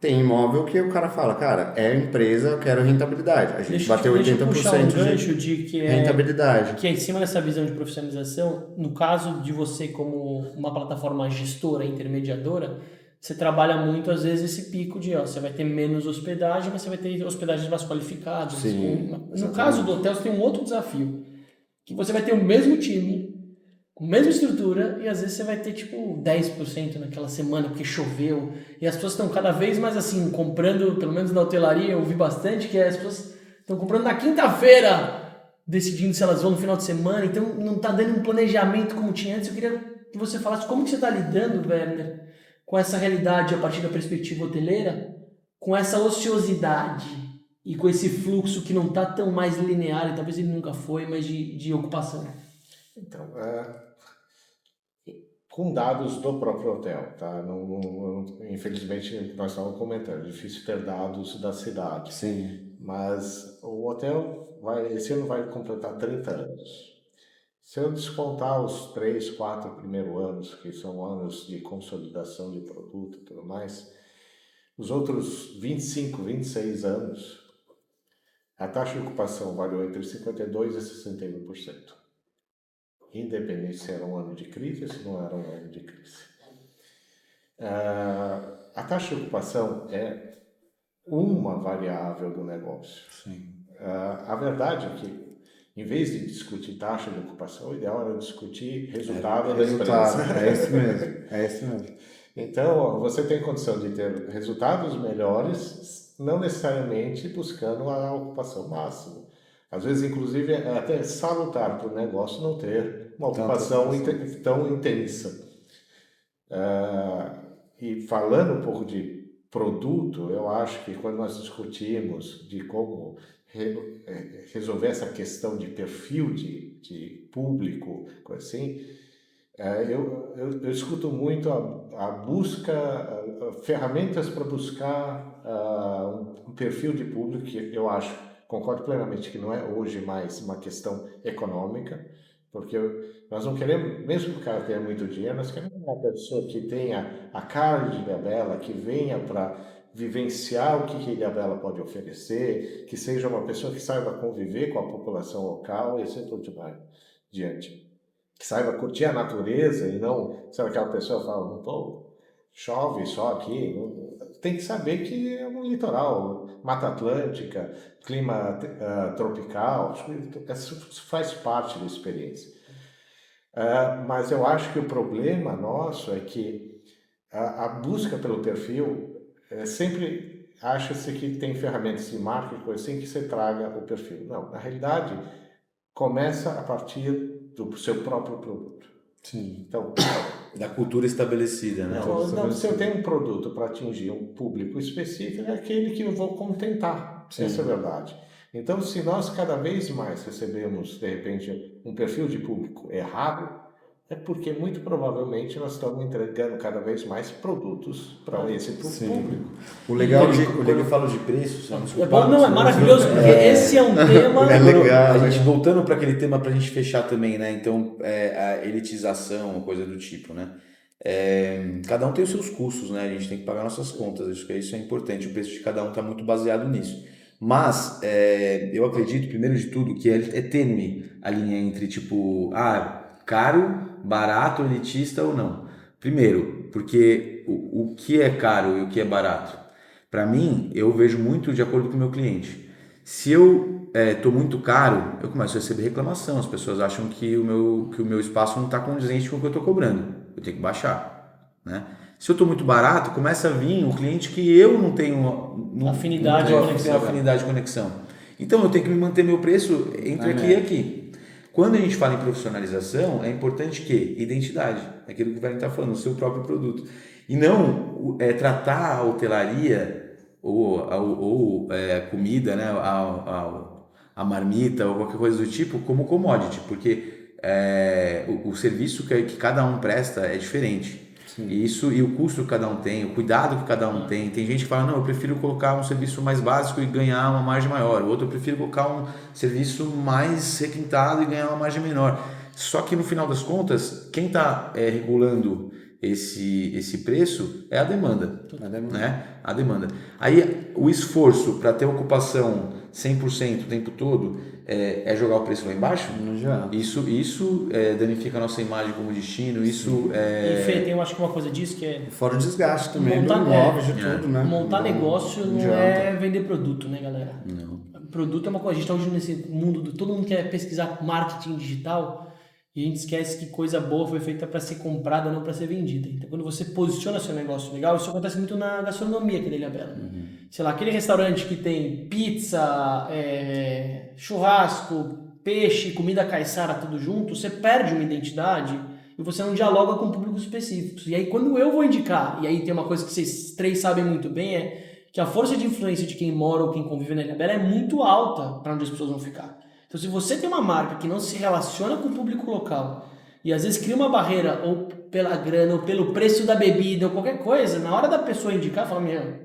Speaker 3: Tem imóvel que o cara fala, cara, é empresa, eu quero rentabilidade. A gente bateu
Speaker 1: Deixa eu puxar um
Speaker 3: 80%
Speaker 1: gancho
Speaker 3: de
Speaker 1: de que
Speaker 3: rentabilidade.
Speaker 1: que é em cima dessa visão de profissionalização, no caso de você como uma plataforma gestora, intermediadora, você trabalha muito, às vezes, esse pico de, você vai ter menos hospedagem, mas você vai ter hospedagens mais qualificadas.
Speaker 3: Sim,
Speaker 1: No
Speaker 3: exatamente.
Speaker 1: caso do hotel, você tem um outro desafio, que você vai ter o mesmo time, com a mesma estrutura, e às vezes você vai ter tipo 10% naquela semana, porque choveu, e as pessoas estão cada vez mais assim, comprando, pelo menos na hotelaria, eu ouvi bastante, que as pessoas estão comprando na quinta-feira, decidindo se elas vão no final de semana, então não está dando um planejamento como tinha antes. Eu queria que você falasse como que você está lidando, Werner, com essa realidade a partir da perspectiva hoteleira, com essa ociosidade e com esse fluxo que não está tão mais linear, e talvez ele nunca foi, mas de ocupação.
Speaker 2: Então, com dados do próprio hotel, tá? Infelizmente, nós estávamos comentando, é difícil ter dados da cidade.
Speaker 3: Sim.
Speaker 2: Mas o hotel esse ano vai completar 30 anos. Se eu descontar os 3, 4 primeiros anos, que são anos de consolidação de produto e tudo mais, os outros 25, 26 anos, a taxa de ocupação variou entre 52% e 61%. Independente se era um ano de crise ou se não era um ano de crise. A taxa de ocupação é uma variável do negócio.
Speaker 3: Sim.
Speaker 2: A verdade é que, em vez de discutir taxa de ocupação, o ideal era discutir resultado da empresa.
Speaker 3: É isso mesmo, é isso mesmo.
Speaker 2: Então, você tem condição de ter resultados melhores, não necessariamente buscando a ocupação máxima. Às vezes, inclusive, é até salutar para o negócio não ter uma ocupação tão intensa. E falando um pouco de produto, eu acho que quando nós discutimos de como resolver essa questão de perfil de público, coisa assim, eu escuto muito a busca, ferramentas para buscar um perfil de público que eu acho, concordo plenamente que não é hoje mais uma questão econômica, porque nós não queremos, mesmo que o cara tenha muito dinheiro, nós queremos uma pessoa que tenha a cara de Ilhabela, que venha para vivenciar o que Ilhabela pode oferecer, que seja uma pessoa que saiba conviver com a população local e assim por diante. Que saiba curtir a natureza e não, sabe, aquela pessoa que fala, pô, chove só aqui. Tem que saber que é um litoral, Mata Atlântica, clima tropical, isso faz parte da experiência. Mas eu acho que o problema nosso é que a busca pelo perfil sempre acha-se que tem ferramentas de marketing assim que você traga o perfil. Não, na realidade, começa a partir do seu próprio produto.
Speaker 3: Sim.
Speaker 2: Então,
Speaker 4: da cultura estabelecida, né?
Speaker 2: Não, se eu tenho um produto para atingir um público específico, é aquele que eu vou contentar. Sim. Essa é a verdade. Então, se nós cada vez mais recebemos, de repente, um perfil de público errado, é porque muito provavelmente nós estamos entregando cada vez mais produtos para esse público.
Speaker 3: O legal
Speaker 4: quando eu falo de preço,
Speaker 1: é maravilhoso, porque esse é um tema.
Speaker 3: É legal.
Speaker 4: A gente voltando para aquele tema para a gente fechar também, né? Então, a elitização, coisa do tipo, né? Cada um tem os seus custos, né? A gente tem que pagar nossas contas, acho que isso é importante. O preço de cada um está muito baseado nisso. Mas eu acredito, primeiro de tudo, que é tênue a linha entre tipo, caro, barato, elitista ou não. Primeiro, porque o que é caro e o que é barato? Para mim, eu vejo muito de acordo com o meu cliente. Se eu estou muito caro, eu começo a receber reclamação. As pessoas acham que o meu espaço não está condizente com o que eu estou cobrando. Eu tenho que baixar, né? Se eu estou muito barato, começa a vir um cliente que eu não tenho
Speaker 1: afinidade
Speaker 4: de conexão. Então, eu tenho que me manter meu preço entre aqui e aqui. Quando a gente fala em profissionalização, é importante que identidade, aquilo que o Werner está falando, o seu próprio produto. E não tratar a hotelaria ou a comida, né, a marmita ou qualquer coisa do tipo como commodity, porque o serviço que cada um presta é diferente. Isso, e o custo que cada um tem, o cuidado que cada um tem. Tem gente que fala, não, eu prefiro colocar um serviço mais básico e ganhar uma margem maior. O outro, eu prefiro colocar um serviço mais requintado e ganhar uma margem menor. Só que no final das contas, quem está regulando esse preço é a demanda,
Speaker 3: A demanda.
Speaker 4: né? A demanda. Aí o esforço para ter ocupação 100% o tempo todo é jogar o preço lá embaixo?
Speaker 3: Não já.
Speaker 4: Isso danifica a nossa imagem como destino, isso
Speaker 1: E Fê, tem, eu acho que uma coisa disso que é
Speaker 3: Fora o desgaste também
Speaker 1: Montar-
Speaker 3: do imóvel, de
Speaker 4: é.
Speaker 3: tudo, né?
Speaker 1: montar negócio não
Speaker 3: adianta.
Speaker 1: é vender produto, né, galera?
Speaker 4: Não.
Speaker 1: Produto é uma coisa, a gente está hoje nesse mundo do todo mundo quer pesquisar marketing digital e a gente esquece que coisa boa foi feita para ser comprada, não para ser vendida. Então, quando você posiciona seu negócio legal, isso acontece muito na gastronomia aqui da Ilhabela. Sei lá, aquele restaurante que tem pizza, churrasco, peixe, comida caiçara, tudo junto, você perde uma identidade e você não dialoga com públicos específicos. E aí, quando eu vou indicar, e aí tem uma coisa que vocês três sabem muito bem, é que a força de influência de quem mora ou quem convive na Ilhabela é muito alta para onde as pessoas vão ficar. Então, se você tem uma marca que não se relaciona com o público local e às vezes cria uma barreira ou pela grana ou pelo preço da bebida ou qualquer coisa, na hora da pessoa indicar, fala, meu,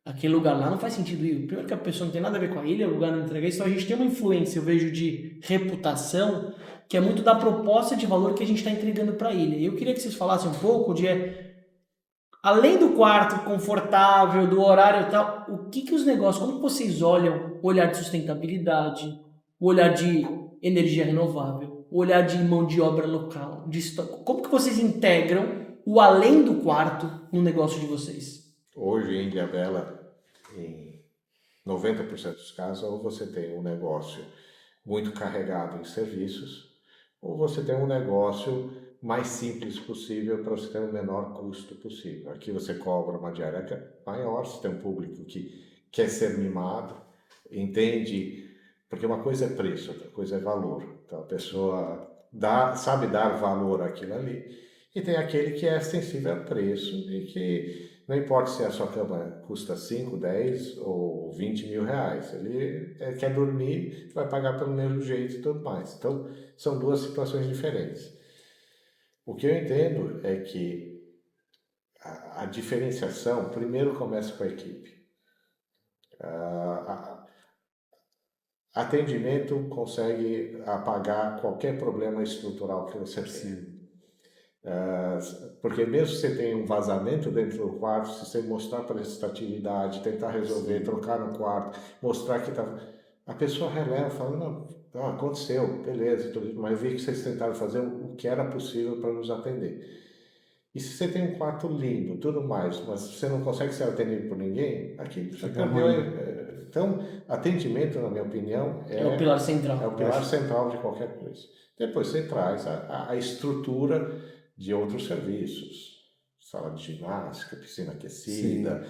Speaker 1: aquele lugar lá não faz sentido ir. Primeiro que a pessoa não tem nada a ver com a ilha, o lugar não entrega isso, então a gente tem uma influência, eu vejo, de reputação, que é muito da proposta de valor que a gente está entregando para a ilha. E eu queria que vocês falassem um pouco de, além do quarto confortável, do horário e tal, o que os negócios, como que vocês olham o olhar de sustentabilidade, o olhar de energia renovável, o olhar de mão de obra local, como que vocês integram o além do quarto no negócio de vocês?
Speaker 2: Hoje em Ilhabela, em 90% dos casos, ou você tem um negócio muito carregado em serviços, ou você tem um negócio mais simples possível para você ter o menor custo possível. Aqui você cobra uma diária maior, você tem um público que quer ser mimado, entende, porque uma coisa é preço, outra coisa é valor. Então a pessoa sabe dar valor àquilo ali, e tem aquele que é sensível ao preço e que não importa se a sua cama custa 5, 10 ou 20 mil reais, ele quer dormir, vai pagar pelo mesmo jeito e tudo mais. Então, são duas situações diferentes. O que eu entendo é que a diferenciação, primeiro, começa com a equipe. Atendimento consegue apagar qualquer problema estrutural que você tenha. Porque mesmo se você tem um vazamento dentro do quarto, se você mostrar prestatividade, tentar resolver, trocar no quarto, mostrar que a pessoa releva, fala, não, aconteceu, beleza, mas eu vi que vocês tentaram fazer o que era possível para nos atender. E se você tem um quarto lindo, tudo mais, mas você não consegue ser atendido por ninguém, aqui você perdeu. Então, atendimento, na minha opinião,
Speaker 1: É o pilar central.
Speaker 2: É o pilar central de qualquer coisa. Depois você traz a estrutura de outros serviços, sala de ginástica, piscina aquecida,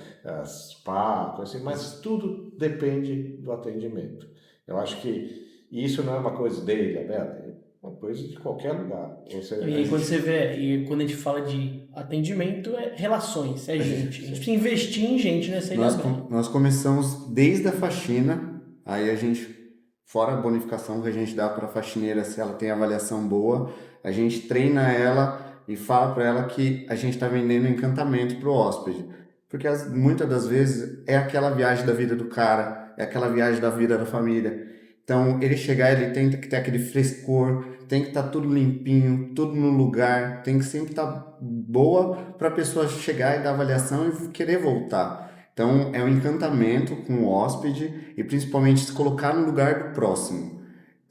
Speaker 2: spa, coisa assim, mas tudo depende do atendimento. Eu acho que isso não é uma coisa dele, é uma coisa de qualquer lugar.
Speaker 1: E aí quando você vê, e quando a gente fala de atendimento, é relações, é gente. A gente precisa investir em gente nessa ilha.
Speaker 3: Nós começamos desde a faxina, aí a gente, fora a bonificação que a gente dá para a faxineira, se ela tem avaliação boa, a gente treina ela e fala para ela que a gente está vendendo encantamento para o hóspede. Porque muitas das vezes é aquela viagem da vida do cara, é aquela viagem da vida da família. Então, ele chegar, ele tem que ter aquele frescor, tem que estar tudo limpinho, tudo no lugar, tem que sempre estar boa para a pessoa chegar e dar avaliação e querer voltar. Então, é um encantamento com o hóspede e principalmente se colocar no lugar do próximo.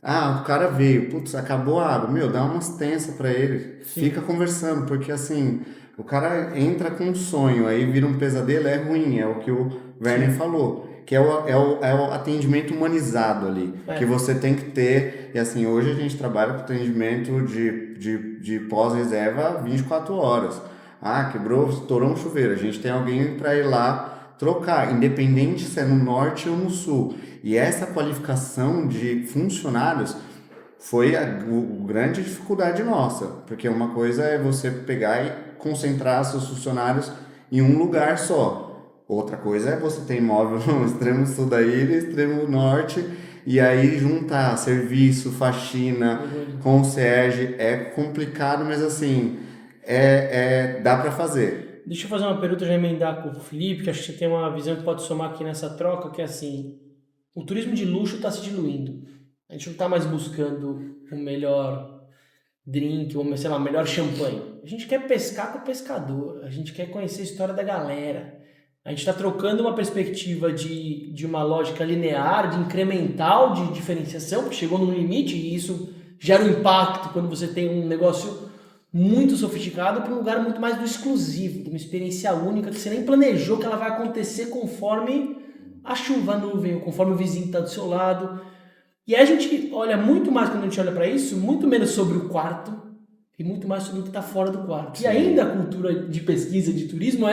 Speaker 3: O cara veio, putz, acabou a água, dá umas tensas para ele, fica conversando, porque assim, o cara entra com um sonho, aí vira um pesadelo, é ruim, é o que o Werner falou, que é o atendimento humanizado ali, que você tem que ter, e assim, hoje a gente trabalha com atendimento de pós-reserva 24 horas, quebrou, estourou um chuveiro, a gente tem alguém para ir lá trocar, independente se é no norte ou no sul. E essa qualificação de funcionários foi a grande dificuldade nossa, porque uma coisa é você pegar e concentrar seus funcionários em um lugar só. Outra coisa é você ter imóvel no extremo sul da ilha, extremo norte, e aí juntar serviço, faxina, concierge, é complicado, mas assim, dá para fazer.
Speaker 1: Deixa eu fazer uma pergunta, já emendar com o Felipe, que acho que você tem uma visão que pode somar aqui nessa troca, que é assim, o turismo de luxo está se diluindo. A gente não está mais buscando o melhor drink, ou sei lá, melhor champanhe. A gente quer pescar com o pescador, a gente quer conhecer a história da galera. A gente está trocando uma perspectiva de uma lógica linear, de incremental, de diferenciação, que chegou num limite e isso gera um impacto quando você tem um negócio muito sofisticado para um lugar muito mais do exclusivo, de uma experiência única que você nem planejou que ela vai acontecer conforme a chuva, a nuvem, ou conforme o vizinho está do seu lado. E aí a gente olha muito mais, quando a gente olha para isso, muito menos sobre o quarto e muito mais sobre o que está fora do quarto. Sim. E ainda a cultura de pesquisa, de turismo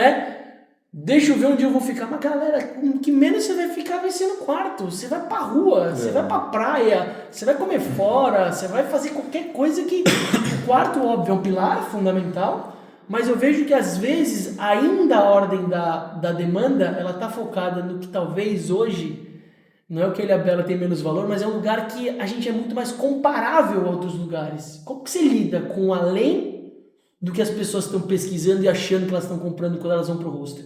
Speaker 1: deixa eu ver onde eu vou ficar. Mas galera, o que menos você vai ficar vai ser no quarto. Você vai pra rua, você vai pra praia, você vai comer fora, você vai fazer qualquer coisa que... O quarto, óbvio, é um pilar fundamental, mas eu vejo que às vezes ainda a ordem da demanda, ela tá focada no que talvez hoje... Não é o que a Ilhabela tem menos valor, mas é um lugar que a gente é muito mais comparável a outros lugares. Como que você lida com além do que as pessoas estão pesquisando e achando que elas estão comprando quando elas vão pro hostel?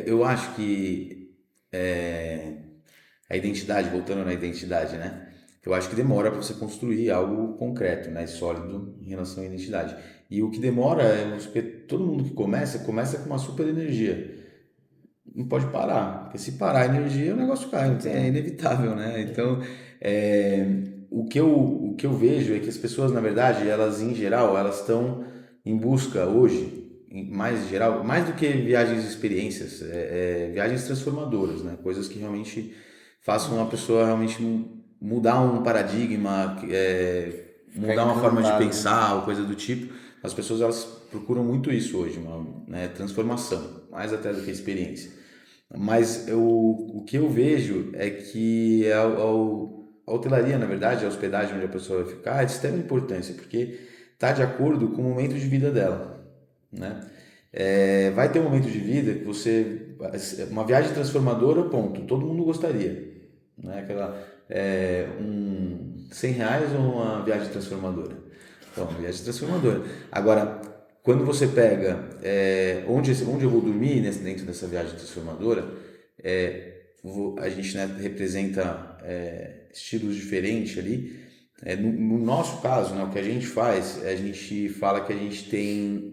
Speaker 4: Eu acho que a identidade, voltando na identidade, né? Eu acho que demora para você construir algo concreto, né? Sólido em relação à identidade. E o que demora porque todo mundo que começa com uma super energia. Não pode parar, porque se parar a energia, o negócio cai, é inevitável, né? Então, o que eu vejo é que as pessoas, na verdade, elas em geral, elas estão em busca hoje, mais em geral, mais do que viagens e experiências, viagens transformadoras, né? Coisas que realmente façam a pessoa realmente mudar um paradigma, mudar uma forma de pensar, ou coisa do tipo. As pessoas, elas procuram muito isso hoje, né? Transformação, mais até do que experiência. Mas o que eu vejo é que a hotelaria, na verdade, a hospedagem onde a pessoa vai ficar é de extrema importância, porque está de acordo com o momento de vida dela, né? Vai ter um momento de vida que uma viagem transformadora, ponto, todo mundo gostaria, né? Aquela, R$100 ou uma viagem transformadora? Então, uma viagem transformadora. Agora, quando você pega onde eu vou dormir dentro dessa viagem transformadora, a gente, né, representa estilos diferentes ali. No nosso caso, né, o que a gente faz, a gente fala que a gente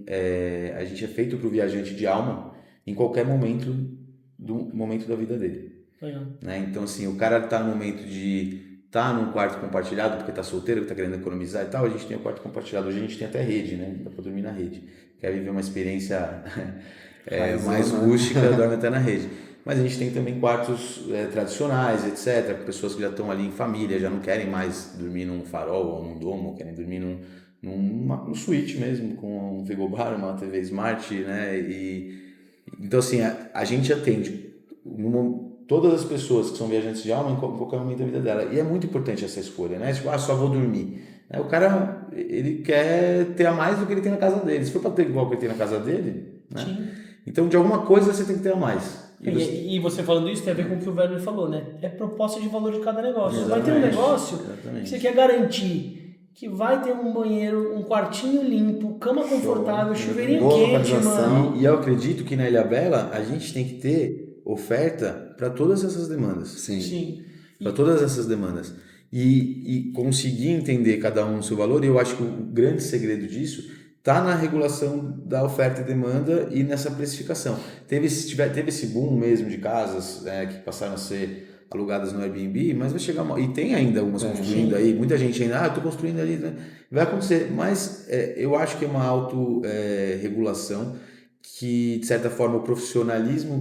Speaker 4: é feito para o viajante de alma em qualquer momento da vida dele. Né? Então, assim, o cara está no momento de tá num quarto compartilhado porque tá solteiro, que tá querendo economizar e tal, a gente tem o quarto compartilhado. Hoje a gente tem até rede, né? Dá pra dormir na rede. Quer viver uma experiência mais rústica, dorme até na rede. Mas a gente tem também quartos tradicionais, etc. Pessoas que já estão ali em família, já não querem mais dormir num farol ou num domo, querem dormir num suíte mesmo, com um frigobar, uma TV Smart, né? Então, assim, a gente atende todas as pessoas que são viajantes de alma em qualquer momento da vida dela. E é muito importante essa escolha, né? Tipo, só vou dormir. O cara, ele quer ter a mais do que ele tem na casa dele. Se for para ter igual que ele tem na casa dele, né? Sim. Então, de alguma coisa, você tem que ter a mais.
Speaker 1: E você falando isso tem a ver com o que o Werner falou, né? É proposta de valor de cada negócio. Exatamente. Vai ter um negócio que você quer garantir que vai ter um banheiro, um quartinho limpo, cama confortável, chuveirinho quente, mano.
Speaker 4: E eu acredito que na Ilhabela a gente tem que ter oferta para todas essas demandas.
Speaker 1: Sim.
Speaker 4: Para todas essas demandas. E conseguir entender cada um o seu valor, e eu acho que o grande segredo disso está na regulação da oferta e demanda e nessa precificação. Teve esse boom mesmo de casas que passaram a ser alugadas no Airbnb, mas vai chegar e tem ainda algumas construindo aí, muita gente ainda, estou construindo ali, né? Vai acontecer, mas eu acho que é uma autorregulação que, de certa forma, o profissionalismo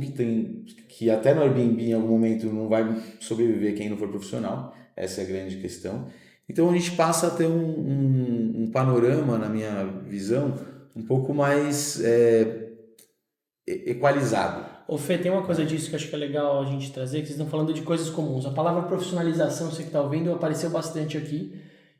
Speaker 4: que até no Airbnb em algum momento não vai sobreviver quem não for profissional, essa é a grande questão. Então a gente passa a ter um panorama, na minha visão, um pouco mais equalizado.
Speaker 1: Ô Fê, tem uma coisa disso que eu acho que é legal a gente trazer, que vocês estão falando de coisas comuns. A palavra profissionalização, você que está ouvindo, apareceu bastante aqui.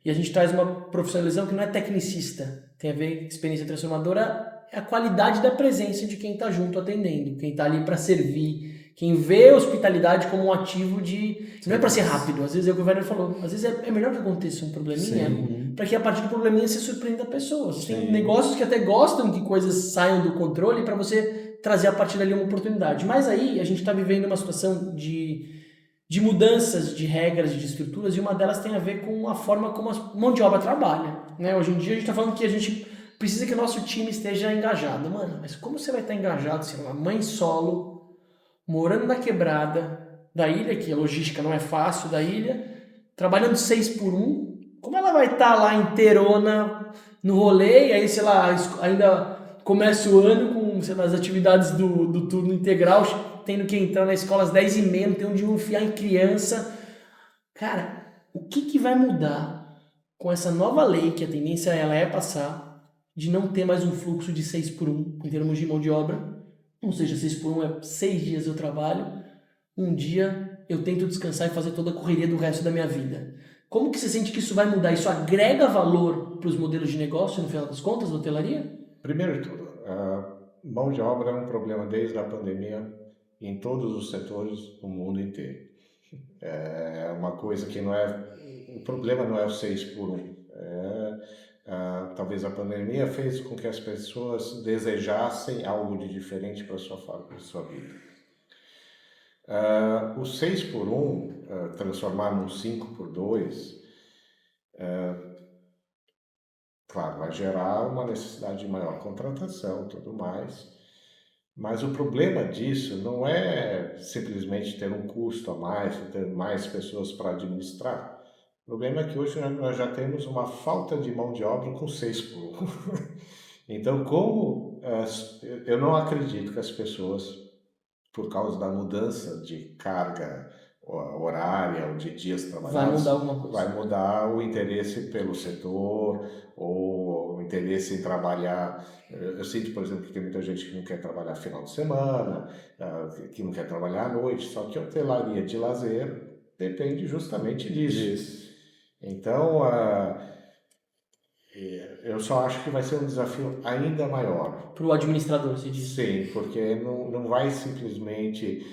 Speaker 1: E a gente traz uma profissionalização que não é tecnicista. Tem a ver com experiência transformadora, é a qualidade da presença de quem está junto atendendo, quem está ali para servir, quem vê a hospitalidade como um ativo de... Não é para ser rápido, às vezes é o que o Werner falou, às vezes é melhor que aconteça um probleminha, para que a partir do probleminha você surpreenda a pessoa. Você tem negócios que até gostam que coisas saiam do controle para você trazer a partir dali uma oportunidade. Mas aí a gente está vivendo uma situação de de mudanças de regras, de estruturas, e uma delas tem a ver com a forma como a mão de obra trabalha, né? Hoje em dia a gente está falando que a gente precisa que o nosso time esteja engajado. Mano, mas como você vai estar engajado se é uma mãe solo, morando na quebrada da ilha, que a logística não é fácil da ilha, trabalhando 6x1, como ela vai estar lá inteirona no rolê, e aí, sei lá, ainda começa o ano com, sei lá, as atividades do turno integral, tendo que entrar na escola às 10h30, não tem onde enfiar em criança. Cara, o que vai mudar com essa nova lei, que a tendência ela é passar, de não ter mais um fluxo de 6x1 em termos de mão de obra? Ou seja, 6x1 é 6 dias eu trabalho, um dia eu tento descansar e fazer toda a correria do resto da minha vida. Como que você sente que isso vai mudar? Isso agrega valor para os modelos de negócio, no final das contas, da hotelaria?
Speaker 2: Primeiro de tudo, a mão de obra é um problema desde a pandemia em todos os setores do mundo inteiro. É uma coisa que não é... O problema não é o 6x1. Talvez a pandemia fez com que as pessoas desejassem algo de diferente para a sua vida. O 6x1, transformar num 5x2, claro, vai gerar uma necessidade de maior contratação e tudo mais, mas o problema disso não é simplesmente ter um custo a mais, ter mais pessoas para administrar. O problema é que hoje nós já temos uma falta de mão de obra com 6x1. Então, eu não acredito que as pessoas, por causa da mudança de carga horária ou de dias trabalhados,
Speaker 1: vai mudar alguma coisa.
Speaker 2: Vai mudar o interesse pelo setor ou o interesse em trabalhar. Eu sinto, por exemplo, que tem muita gente que não quer trabalhar final de semana, que não quer trabalhar à noite, só que a hotelaria de lazer depende justamente disso. Então, eu só acho que vai ser um desafio ainda maior.
Speaker 1: Para o administrador, se diz.
Speaker 2: Sim, porque não vai simplesmente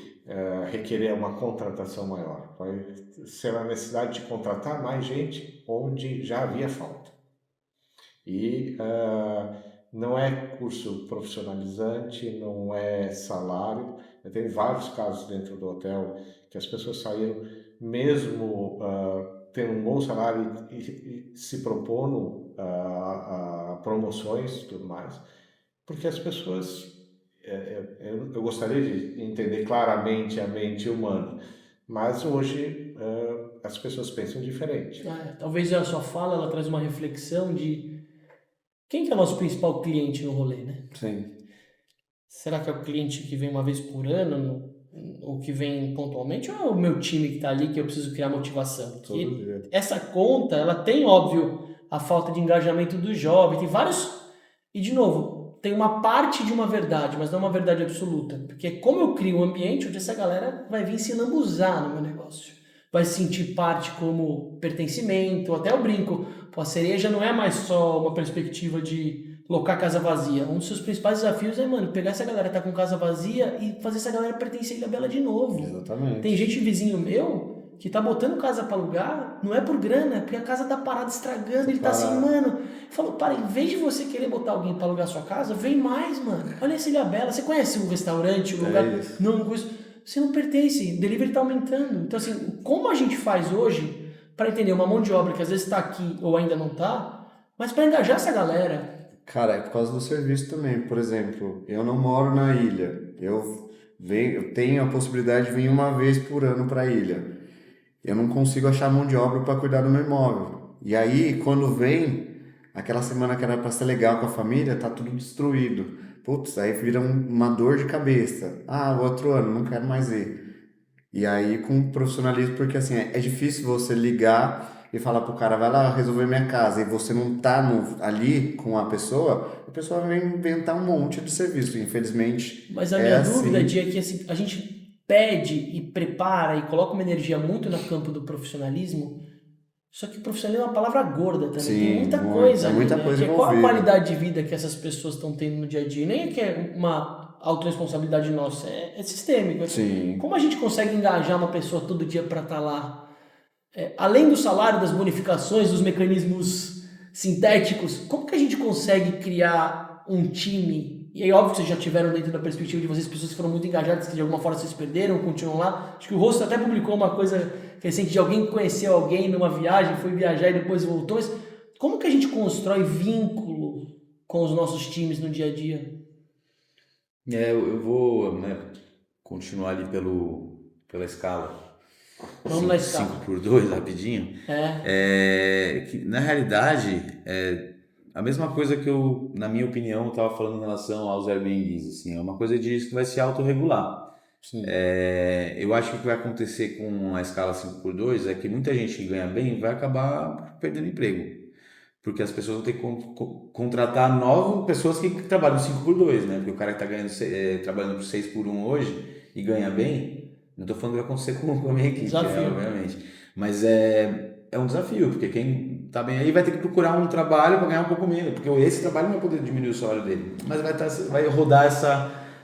Speaker 2: requerer uma contratação maior. Vai ser a necessidade de contratar mais gente onde já havia falta. E não é curso profissionalizante, não é salário. Eu tenho vários casos dentro do hotel que as pessoas saíram mesmo tendo um bom salário e se propondo a promoções e tudo mais, porque as pessoas, eu gostaria de entender claramente a mente humana, mas hoje as pessoas pensam diferente.
Speaker 1: Talvez a sua fala ela traz uma reflexão de quem que é o nosso principal cliente no rolê, né?
Speaker 3: Sim.
Speaker 1: Será que é o cliente que vem uma vez por ano, ou que vem pontualmente, ou é o meu time que está ali que eu preciso criar motivação? Porque essa conta, ela tem, óbvio, a falta de engajamento do jovem, tem vários... E, de novo, tem uma parte de uma verdade, mas não uma verdade absoluta. Porque como eu crio um ambiente onde essa galera vai vir se lambuzar no meu negócio, vai se sentir parte como pertencimento, até eu brinco, a cereja não é mais só uma perspectiva de locar casa vazia. Um dos seus principais desafios é, mano, pegar essa galera que tá com casa vazia e fazer essa galera pertencer à Ilha Bela de novo.
Speaker 3: Exatamente.
Speaker 1: Tem gente vizinho meu que tá botando casa pra alugar, não é por grana, é porque a casa tá parada estragando, ele tá assim, mano. Falou, para, em vez de você querer botar alguém pra alugar sua casa, vem mais, mano. Olha essa Ilha Bela, você conhece o restaurante, o lugar? Não conheço. Você não pertence, o delivery tá aumentando. Então, assim, como a gente faz hoje para entender uma mão de obra que às vezes está aqui ou ainda não está, mas para engajar essa galera?
Speaker 3: Cara, é por causa do serviço também. Por exemplo, eu não moro na ilha. Eu tenho a possibilidade de vir uma vez por ano para a ilha. Eu não consigo achar mão de obra para cuidar do meu imóvel. E aí, quando vem, aquela semana que era para ser legal com a família, tá tudo destruído. Putz, aí vira uma dor de cabeça. O outro ano, não quero mais ir. E aí com profissionalismo, porque assim, é difícil você ligar e falar pro cara, vai lá resolver minha casa, e você não tá ali com a pessoa vai inventar um monte de serviço, infelizmente.
Speaker 1: Mas a minha dúvida, Di, é que assim, a gente pede e prepara e coloca uma energia muito no campo do profissionalismo, só que profissionalismo é uma palavra gorda também.
Speaker 3: Sim,
Speaker 1: tem muita coisa ali,
Speaker 3: muita
Speaker 1: né?
Speaker 3: coisa
Speaker 1: Qual a qualidade de vida que essas pessoas estão tendo no dia a dia? Nem é que é uma autorresponsabilidade nossa, é sistêmico.
Speaker 3: Sim.
Speaker 1: Como a gente consegue engajar uma pessoa todo dia para estar lá? Além do salário, das bonificações, dos mecanismos sintéticos, como que a gente consegue criar um time, e aí óbvio que vocês já tiveram dentro da perspectiva de vocês pessoas que foram muito engajadas, que de alguma forma vocês perderam, continuam lá. Acho que o Rosto até publicou uma coisa recente de alguém que conheceu alguém numa viagem, foi viajar e depois voltou. Mas como que a gente constrói vínculo com os nossos times no dia a dia?
Speaker 4: Eu vou, né, continuar ali pela escala.
Speaker 1: Vamos na escala.
Speaker 4: 5x2, rapidinho. Que, na realidade, a mesma coisa que eu, na minha opinião, estava falando em relação aos Airbnbs. Assim, é uma coisa que vai se autorregular. Eu acho que o que vai acontecer com a escala 5x2 é que muita gente que ganha bem vai acabar perdendo emprego. Porque as pessoas vão ter que contratar novas pessoas que trabalham 5x2, né? Porque o cara que está trabalhando por 6x1 hoje e ganha bem, não estou falando que vai acontecer com a minha equipe, obviamente. Mas é um desafio, porque quem está bem aí vai ter que procurar um trabalho para ganhar um pouco menos, porque esse trabalho não vai poder diminuir o salário dele. Mas vai rodar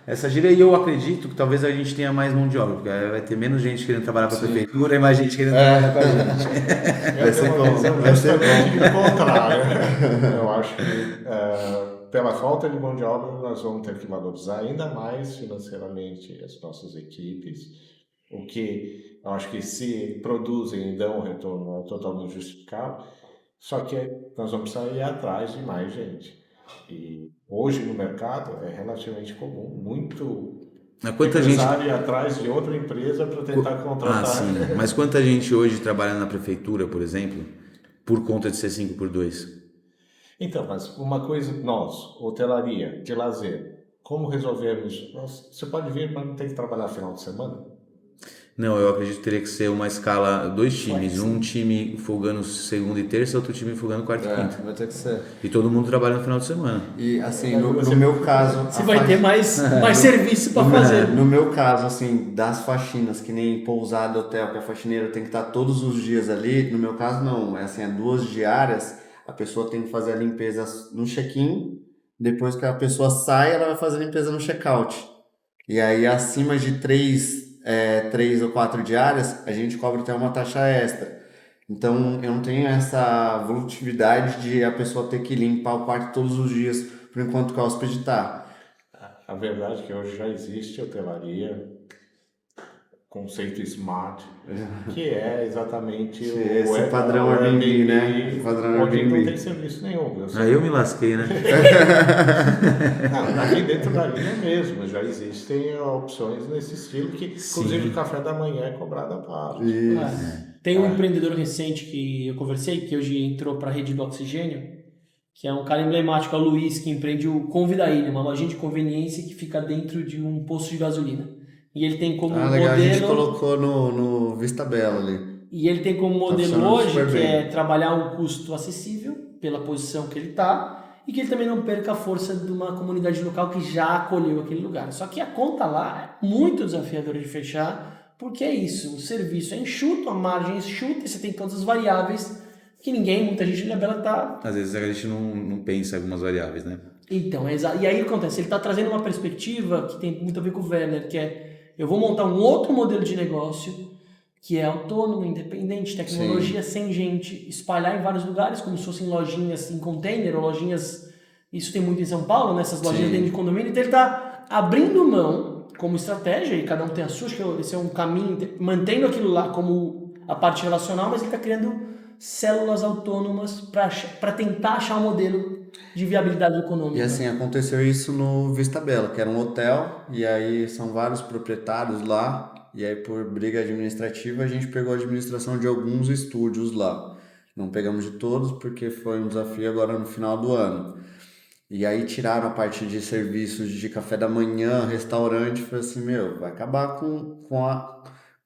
Speaker 4: essa gira, e eu acredito que talvez a gente tenha mais mão de obra, porque vai ter menos gente querendo trabalhar para a prefeitura e mais gente querendo trabalhar com a gente.
Speaker 2: Vai ser bom. Vai ser bom. O contrário. Eu acho que pela falta de mão de obra nós vamos ter que valorizar ainda mais financeiramente as nossas equipes, o que eu acho que se produzem e dão um retorno totalmente justificável, só que nós vamos precisar ir atrás de mais gente. E hoje no mercado é relativamente comum, muito empresário ir atrás de outra empresa para tentar contratar.
Speaker 4: Sim. Mas quanta gente hoje trabalha na prefeitura, por exemplo, por conta de ser 5x2?
Speaker 2: Então, mas uma coisa, nós, hotelaria, de lazer, como resolvermos? Você pode vir, mas não tem que trabalhar final de semana?
Speaker 4: Não, eu acredito que teria que ser uma escala, 2 times, um time folgando segunda e terça, outro time folgando quarta e quinta.
Speaker 3: Vai ter que ser.
Speaker 4: E todo mundo trabalhando no final de semana.
Speaker 3: E assim, no meu caso...
Speaker 1: Você vai ter mais serviço para fazer.
Speaker 3: No meu caso, assim, das faxinas, que nem pousada, hotel, que a faxineira tem que estar todos os dias ali, no meu caso não, é 2 diárias, a pessoa tem que fazer a limpeza no check-in, depois que a pessoa sai, ela vai fazer a limpeza no check-out. E aí, acima de 3 ou 4 diárias, a gente cobra até uma taxa extra. Então, eu não tenho essa volutividade de a pessoa ter que limpar o quarto todos os dias, por enquanto que a hóspede está.
Speaker 2: A verdade é que hoje já existe hotelaria, conceito smart, que é exatamente
Speaker 3: esse padrão Airbnb, né?
Speaker 2: Padrão Airbnb. Não tem serviço nenhum.
Speaker 4: Eu me lasquei, né?
Speaker 2: Não, aqui dentro da linha mesmo, já existem opções nesse estilo, que inclusive o café da manhã é cobrado à parte.
Speaker 1: Tem um empreendedor recente que eu conversei, que hoje entrou para a rede do Oxigênio, que é um cara emblemático, é o Luiz, que empreende o Convidaília, uma lojinha de conveniência que fica dentro de um posto de gasolina. E ele tem como modelo...
Speaker 3: A gente colocou no Vista Bela ali.
Speaker 1: E ele tem como modelo hoje, que é trabalhar um custo acessível, pela posição que ele está, e que ele também não perca a força de uma comunidade local que já acolheu aquele lugar. Só que a conta lá é muito desafiadora de fechar, porque é isso, o serviço é enxuto, a margem é enxuta, e você tem todas as variáveis que muita gente na Bela tá...
Speaker 4: Às vezes a gente não pensa em algumas variáveis, né?
Speaker 1: Então, e aí acontece, ele está trazendo uma perspectiva que tem muito a ver com o Werner, que é, eu vou montar um outro modelo de negócio, que é autônomo, independente, tecnologia sem gente, espalhar em vários lugares, como se fossem lojinhas em container, ou lojinhas, isso tem muito em São Paulo, né? Essas lojinhas dentro de condomínio, então ele está abrindo mão como estratégia, e cada um tem a sua, acho que esse é um caminho, mantendo aquilo lá como a parte relacional, mas ele está criando células autônomas para tentar achar um modelo de viabilidade econômica.
Speaker 3: E assim, aconteceu isso no Vista Bela, que era um hotel, e aí são vários proprietários lá, e aí por briga administrativa a gente pegou a administração de alguns estúdios lá. Não pegamos de todos porque foi um desafio agora no final do ano. E aí tiraram a parte de serviços de café da manhã, restaurante, foi assim, vai acabar com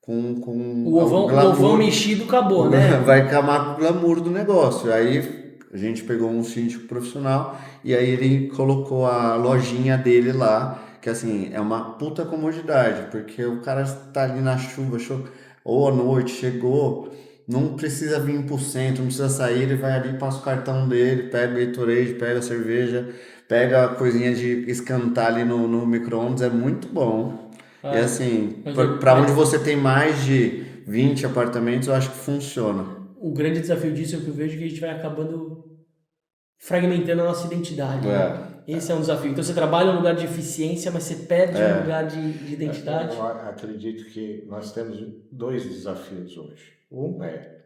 Speaker 1: o ovão mexido acabou, né?
Speaker 3: Vai acabar com o glamour do negócio. Aí a gente pegou um síndico profissional e aí ele colocou a lojinha dele lá, que assim, é uma puta comodidade, porque o cara tá ali na chuva, ou à noite, chegou, não precisa vir pro centro, não precisa sair, ele vai ali, passa o cartão dele, pega o Gatorade, pega a cerveja, pega a coisinha de esquentar ali no micro-ondas, é muito bom. E assim, para onde você tem mais de 20 apartamentos, eu acho que funciona.
Speaker 1: O grande desafio disso é que eu vejo que a gente vai acabando fragmentando a nossa identidade. Né? Esse é um desafio. Então você trabalha no lugar de eficiência, mas você perde um lugar de identidade.
Speaker 2: Eu acredito que nós temos dois desafios hoje. Um é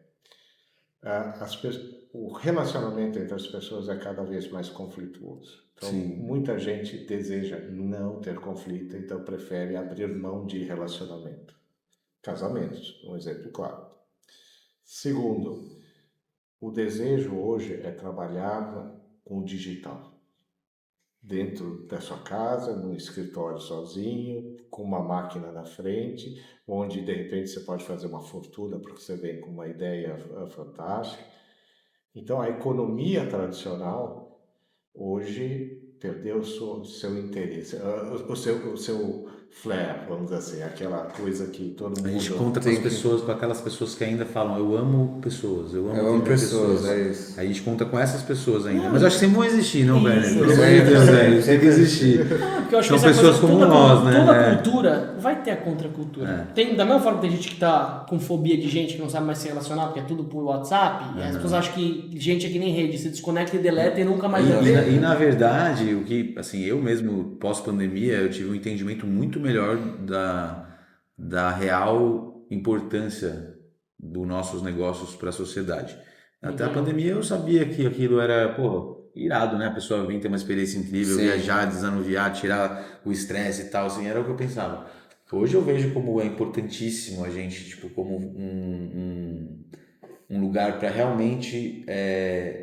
Speaker 2: o relacionamento entre as pessoas é cada vez mais conflituoso. Então, muita gente deseja não ter conflito, então prefere abrir mão de relacionamento. Casamentos, um exemplo claro. Segundo, o desejo hoje é trabalhar com o digital. Dentro da sua casa, no escritório sozinho, com uma máquina na frente, onde de repente você pode fazer uma fortuna porque você vem com uma ideia fantástica. Então a economia tradicional hoje perdeu o seu interesse, o seu flair, vamos dizer assim, aquela coisa que todo mundo...
Speaker 4: A gente conta com as pessoas, com aquelas pessoas que ainda falam, eu amo pessoas, eu amo
Speaker 3: pessoas, é isso.
Speaker 4: A gente conta com essas pessoas ainda. Mas eu acho que sempre vão existir, não, Werner?
Speaker 1: Isso,
Speaker 4: Pelo amor de Deus, velho, tem que existir.
Speaker 1: Porque eu acho
Speaker 4: São
Speaker 1: que essa
Speaker 4: pessoas
Speaker 1: coisa,
Speaker 4: como nós, né?
Speaker 1: Toda cultura vai ter a contracultura. Tem, da mesma forma que tem gente que tá com fobia de gente que não sabe mais se relacionar, porque é tudo por WhatsApp, e as pessoas acham que gente é que nem rede, se desconecta e deleta e nunca mais vai ver.
Speaker 4: E na verdade, o que, assim, eu mesmo, pós-pandemia, eu tive um entendimento muito melhor da real importância dos nossos negócios para a sociedade. Até a pandemia eu sabia que aquilo era, irado, né? A pessoa vir ter uma experiência incrível, viajar, desanuviar, tirar o estresse e tal, assim, era o que eu pensava. Hoje eu vejo como é importantíssimo a gente, tipo, como um lugar para realmente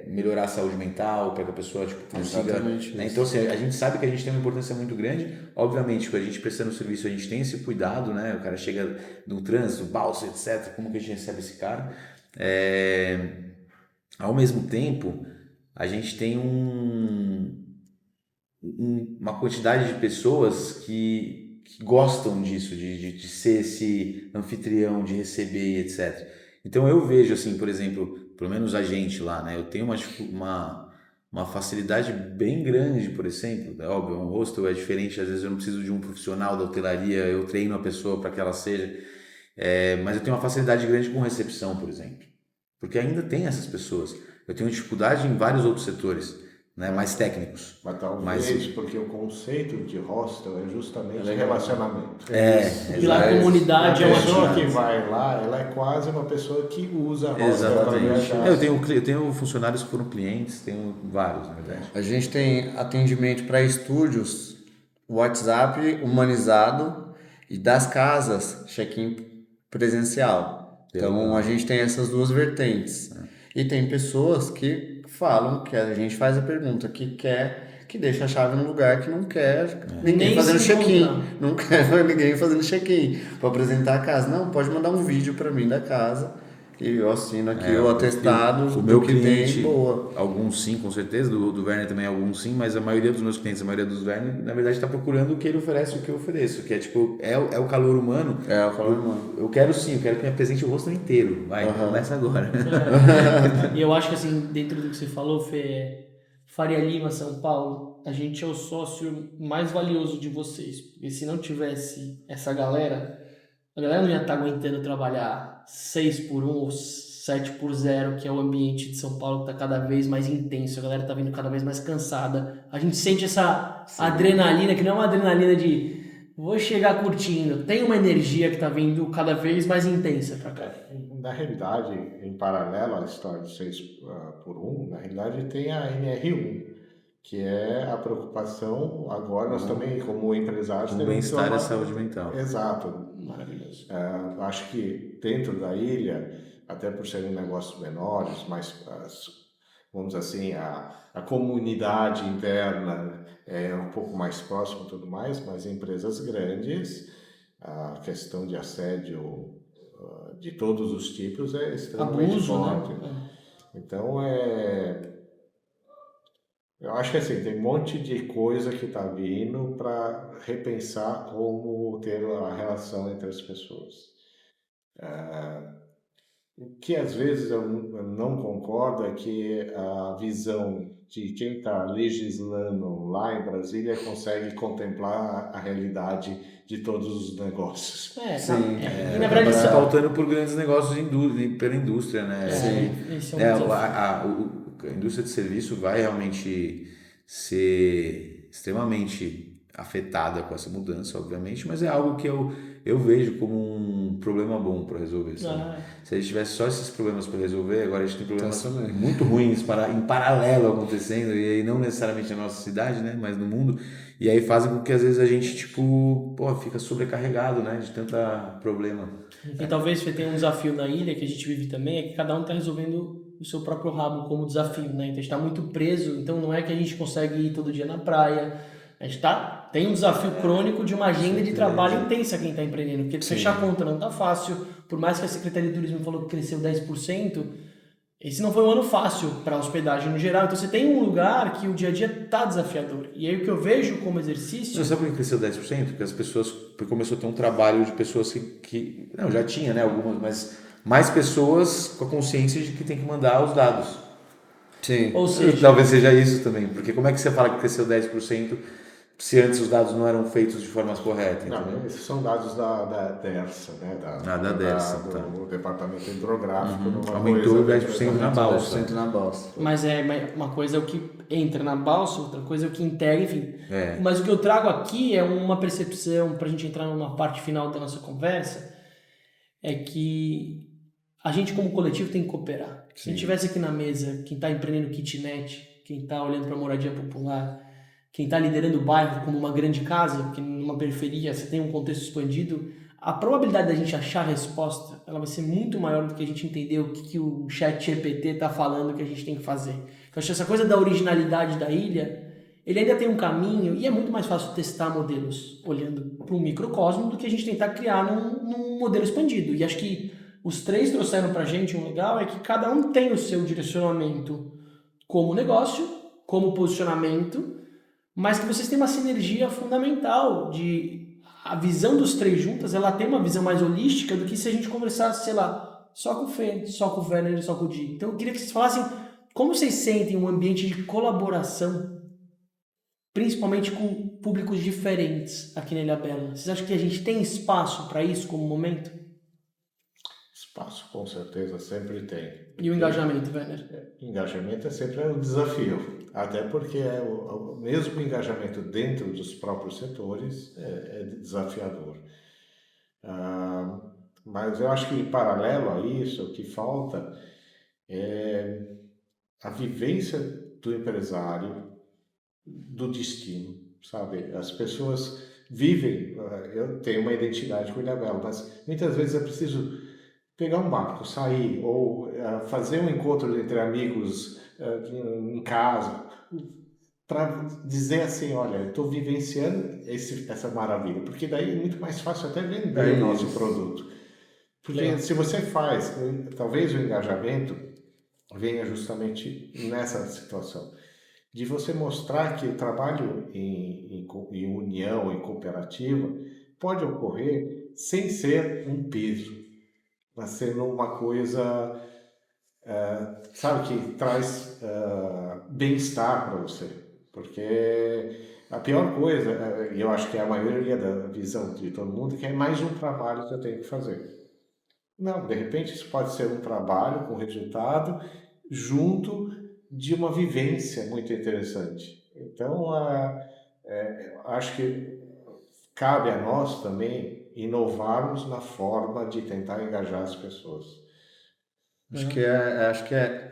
Speaker 4: melhorar a saúde mental, para que a pessoa consiga... Né? Então, assim, a gente sabe que a gente tem uma importância muito grande. Obviamente, quando a gente prestando serviço, a gente tem esse cuidado, né? O cara chega no trânsito, balsa, etc. Como que a gente recebe esse cara? Ao mesmo tempo, a gente tem uma quantidade de pessoas que gostam disso, de ser esse anfitrião, de receber, etc. Então eu vejo assim, por exemplo, pelo menos a gente lá, né? Eu tenho uma facilidade bem grande, por exemplo. É óbvio, um hostel é diferente, às vezes eu não preciso de um profissional da hotelaria, eu treino a pessoa para que ela seja. Mas eu tenho uma facilidade grande com recepção, por exemplo. Porque ainda tem essas pessoas. Eu tenho dificuldade em vários outros setores, né, mais técnicos.
Speaker 2: Mas talvez porque o conceito de hostel é justamente relacionamento.
Speaker 1: E lá a comunidade
Speaker 2: a
Speaker 1: é uma
Speaker 2: pessoa que vai lá, ela é quase uma pessoa que usa hostel.
Speaker 4: Exatamente. Eu tenho funcionários que foram clientes, tenho vários, na verdade.
Speaker 3: A gente tem atendimento para estúdios, WhatsApp humanizado e das casas, check-in presencial. Então a gente tem essas duas vertentes. E tem pessoas que falam que a gente faz a pergunta que deixa a chave num lugar que não quer ninguém fazendo check-in, não quer ninguém fazendo check-in para apresentar a casa. Não, pode mandar um vídeo para mim da casa e eu assino aqui o atestado
Speaker 4: o meu
Speaker 3: que
Speaker 4: cliente,
Speaker 3: tem, boa.
Speaker 4: Alguns sim, com certeza, do Werner também alguns sim, mas a maioria dos meus clientes, a maioria dos Werner, na verdade está procurando o que ele oferece, o que eu ofereço, que é tipo, é o calor humano.
Speaker 3: É o calor humano.
Speaker 4: Eu quero que me apresente o rosto inteiro, vai, começa agora.
Speaker 1: E eu acho que assim, dentro do que você falou, Fê, Faria Lima, São Paulo, a gente é o sócio mais valioso de vocês, porque se não tivesse essa galera, a galera não ia estar aguentando trabalhar 6x1 ou 7x0, que é o ambiente de São Paulo que está cada vez mais intenso, a galera está vindo cada vez mais cansada. A gente sente essa adrenalina, que não é uma adrenalina de vou chegar curtindo, tem uma energia que está vindo cada vez mais intensa para cá.
Speaker 2: Na realidade, em paralelo à história do 6x1, na realidade tem a NR1, que é a preocupação agora, nós também como empresários...
Speaker 4: O bem-estar e a saúde mental.
Speaker 2: Exato. Maravilhoso. Acho que dentro da ilha, até por serem negócios menores, mas vamos assim, a comunidade interna é um pouco mais próxima e tudo mais, mas em empresas grandes, a questão de assédio de todos os tipos é extremamente
Speaker 1: abuso,
Speaker 2: forte.
Speaker 1: Né?
Speaker 2: Então, eu acho que assim, tem um monte de coisa que está vindo para repensar como ter a relação entre as pessoas. O que às vezes eu não concordo é que a visão de quem está legislando lá em Brasília consegue contemplar a realidade de todos os negócios.
Speaker 1: E na verdade
Speaker 4: está faltando por grandes negócios pela indústria, né?
Speaker 1: Esse é um
Speaker 4: a indústria de serviço vai realmente ser extremamente afetada com essa mudança, obviamente, mas é algo que eu vejo como um problema bom para resolver, sabe?
Speaker 1: Ah,
Speaker 4: Se a gente tivesse só esses problemas para resolver, agora a gente tem problemas
Speaker 3: também.
Speaker 4: muito ruins em paralelo acontecendo, e aí não necessariamente na nossa cidade, né, mas no mundo, e aí fazem com que às vezes a gente, tipo, pô, fica sobrecarregado, né, de tanta problema.
Speaker 1: e talvez tenha um desafio na ilha que a gente vive também, é que cada um está resolvendo o seu próprio rabo como desafio, né? Então a gente está muito preso, então não é que a gente consegue ir todo dia na praia. A gente tem um desafio crônico de uma agenda de trabalho intensa quem está empreendendo, porque fechar a conta não está fácil, por mais que a Secretaria de Turismo falou que cresceu 10%, esse não foi um ano fácil para hospedagem no geral, então você tem um lugar que o dia a dia está desafiador. E aí o que eu vejo como exercício...
Speaker 4: Você sabe por que cresceu 10%? Porque as pessoas, porque começou a ter um trabalho de pessoas que não, já tinha, né, algumas, mas mais pessoas com a consciência de que tem que mandar os dados.
Speaker 3: Sim.
Speaker 1: Ou
Speaker 4: E
Speaker 1: seja,
Speaker 4: talvez seja isso também, porque como é que você fala que cresceu 10% se antes os dados não eram feitos de forma correta, entendeu?
Speaker 2: Não, esses são dados da DERSA, né?
Speaker 4: Da DERSA,
Speaker 2: do
Speaker 4: tá.
Speaker 2: Departamento Hidrográfico. Numa
Speaker 4: Aumentou
Speaker 2: coisa
Speaker 4: 10% na balsa.
Speaker 3: 10% na balsa.
Speaker 1: mas uma coisa é o que entra na balsa, outra coisa é o que integra, enfim.
Speaker 4: É.
Speaker 1: Mas o que eu trago aqui é uma percepção, para a gente entrar numa parte final da nossa conversa, é que a gente como coletivo tem que cooperar. Se a gente tivesse aqui na mesa quem está empreendendo kitnet, quem está olhando para a moradia popular, quem está liderando o bairro como uma grande casa, porque numa periferia você tem um contexto expandido, a probabilidade da gente achar a resposta ela vai ser muito maior do que a gente entender o que o chat GPT está falando que a gente tem que fazer. Eu acho que essa coisa da originalidade da ilha, ele ainda tem um caminho e é muito mais fácil testar modelos olhando para um microcosmo do que a gente tentar criar num modelo expandido. E acho que os três trouxeram para a gente um legal é que cada um tem o seu direcionamento como negócio, como posicionamento, mas que vocês têm uma sinergia fundamental de a visão dos três juntas, ela tem uma visão mais holística do que se a gente conversasse, sei lá, só com o Fê, só com o Werner e só com o Di. Então eu queria que vocês falassem como vocês sentem um ambiente de colaboração, principalmente com públicos diferentes aqui na Ilhabela. Vocês acham que a gente tem espaço para isso como momento?
Speaker 2: Espaço, com certeza, sempre tem.
Speaker 1: E o engajamento, Werner?
Speaker 2: Engajamento é sempre um desafio, até porque o mesmo engajamento dentro dos próprios setores é desafiador. Mas eu acho que, em paralelo a isso, o que falta é a vivência do empresário, do destino, sabe? As pessoas vivem, eu tenho uma identidade com Ilhabela, mas muitas vezes é preciso pegar um barco, sair, ou fazer um encontro entre amigos em casa, para dizer assim, olha, eu estou vivenciando essa maravilha, porque daí é muito mais fácil até vender o nosso produto. Porque se você faz, talvez o engajamento venha justamente nessa situação, de você mostrar que o trabalho em união, em cooperativa, pode ocorrer sem ser um peso, mas sendo uma coisa, sabe, que traz bem-estar para você. Porque a pior coisa, e eu acho que é a maioria da visão de todo mundo, que é mais um trabalho que eu tenho que fazer. Não, de repente isso pode ser um trabalho com resultado junto de uma vivência muito interessante. Então, acho que cabe a nós também inovarmos na forma de tentar engajar as pessoas.
Speaker 3: Acho que é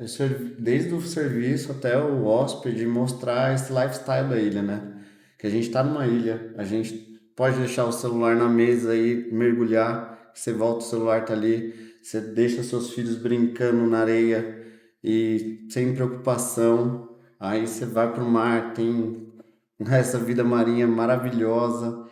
Speaker 3: desde o serviço até o hóspede mostrar esse lifestyle da ilha, né? Que a gente tá numa ilha, a gente pode deixar o celular na mesa e mergulhar, você volta, o celular tá ali, você deixa seus filhos brincando na areia e sem preocupação, aí você vai pro mar, tem essa vida marinha maravilhosa.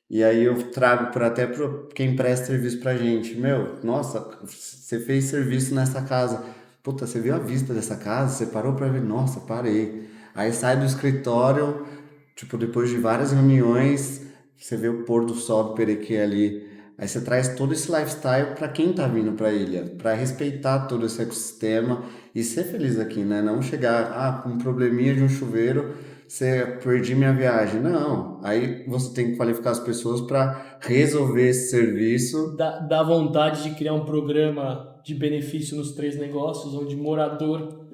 Speaker 3: E aí eu trago até para quem presta serviço pra gente. Meu, nossa, você fez serviço nessa casa. Puta, você viu a vista dessa casa? Você parou pra ver? Nossa, parei. Aí sai do escritório, tipo, depois de várias reuniões, você vê o pôr do sol do Perequê ali. Aí você traz todo esse lifestyle para quem tá vindo pra ilha, para respeitar todo esse ecossistema e ser feliz aqui, né? Não chegar, com um probleminha de um chuveiro, você perdi minha viagem. Não, aí você tem que qualificar as pessoas para resolver esse serviço.
Speaker 1: Dá vontade de criar um programa de benefício nos três negócios, onde morador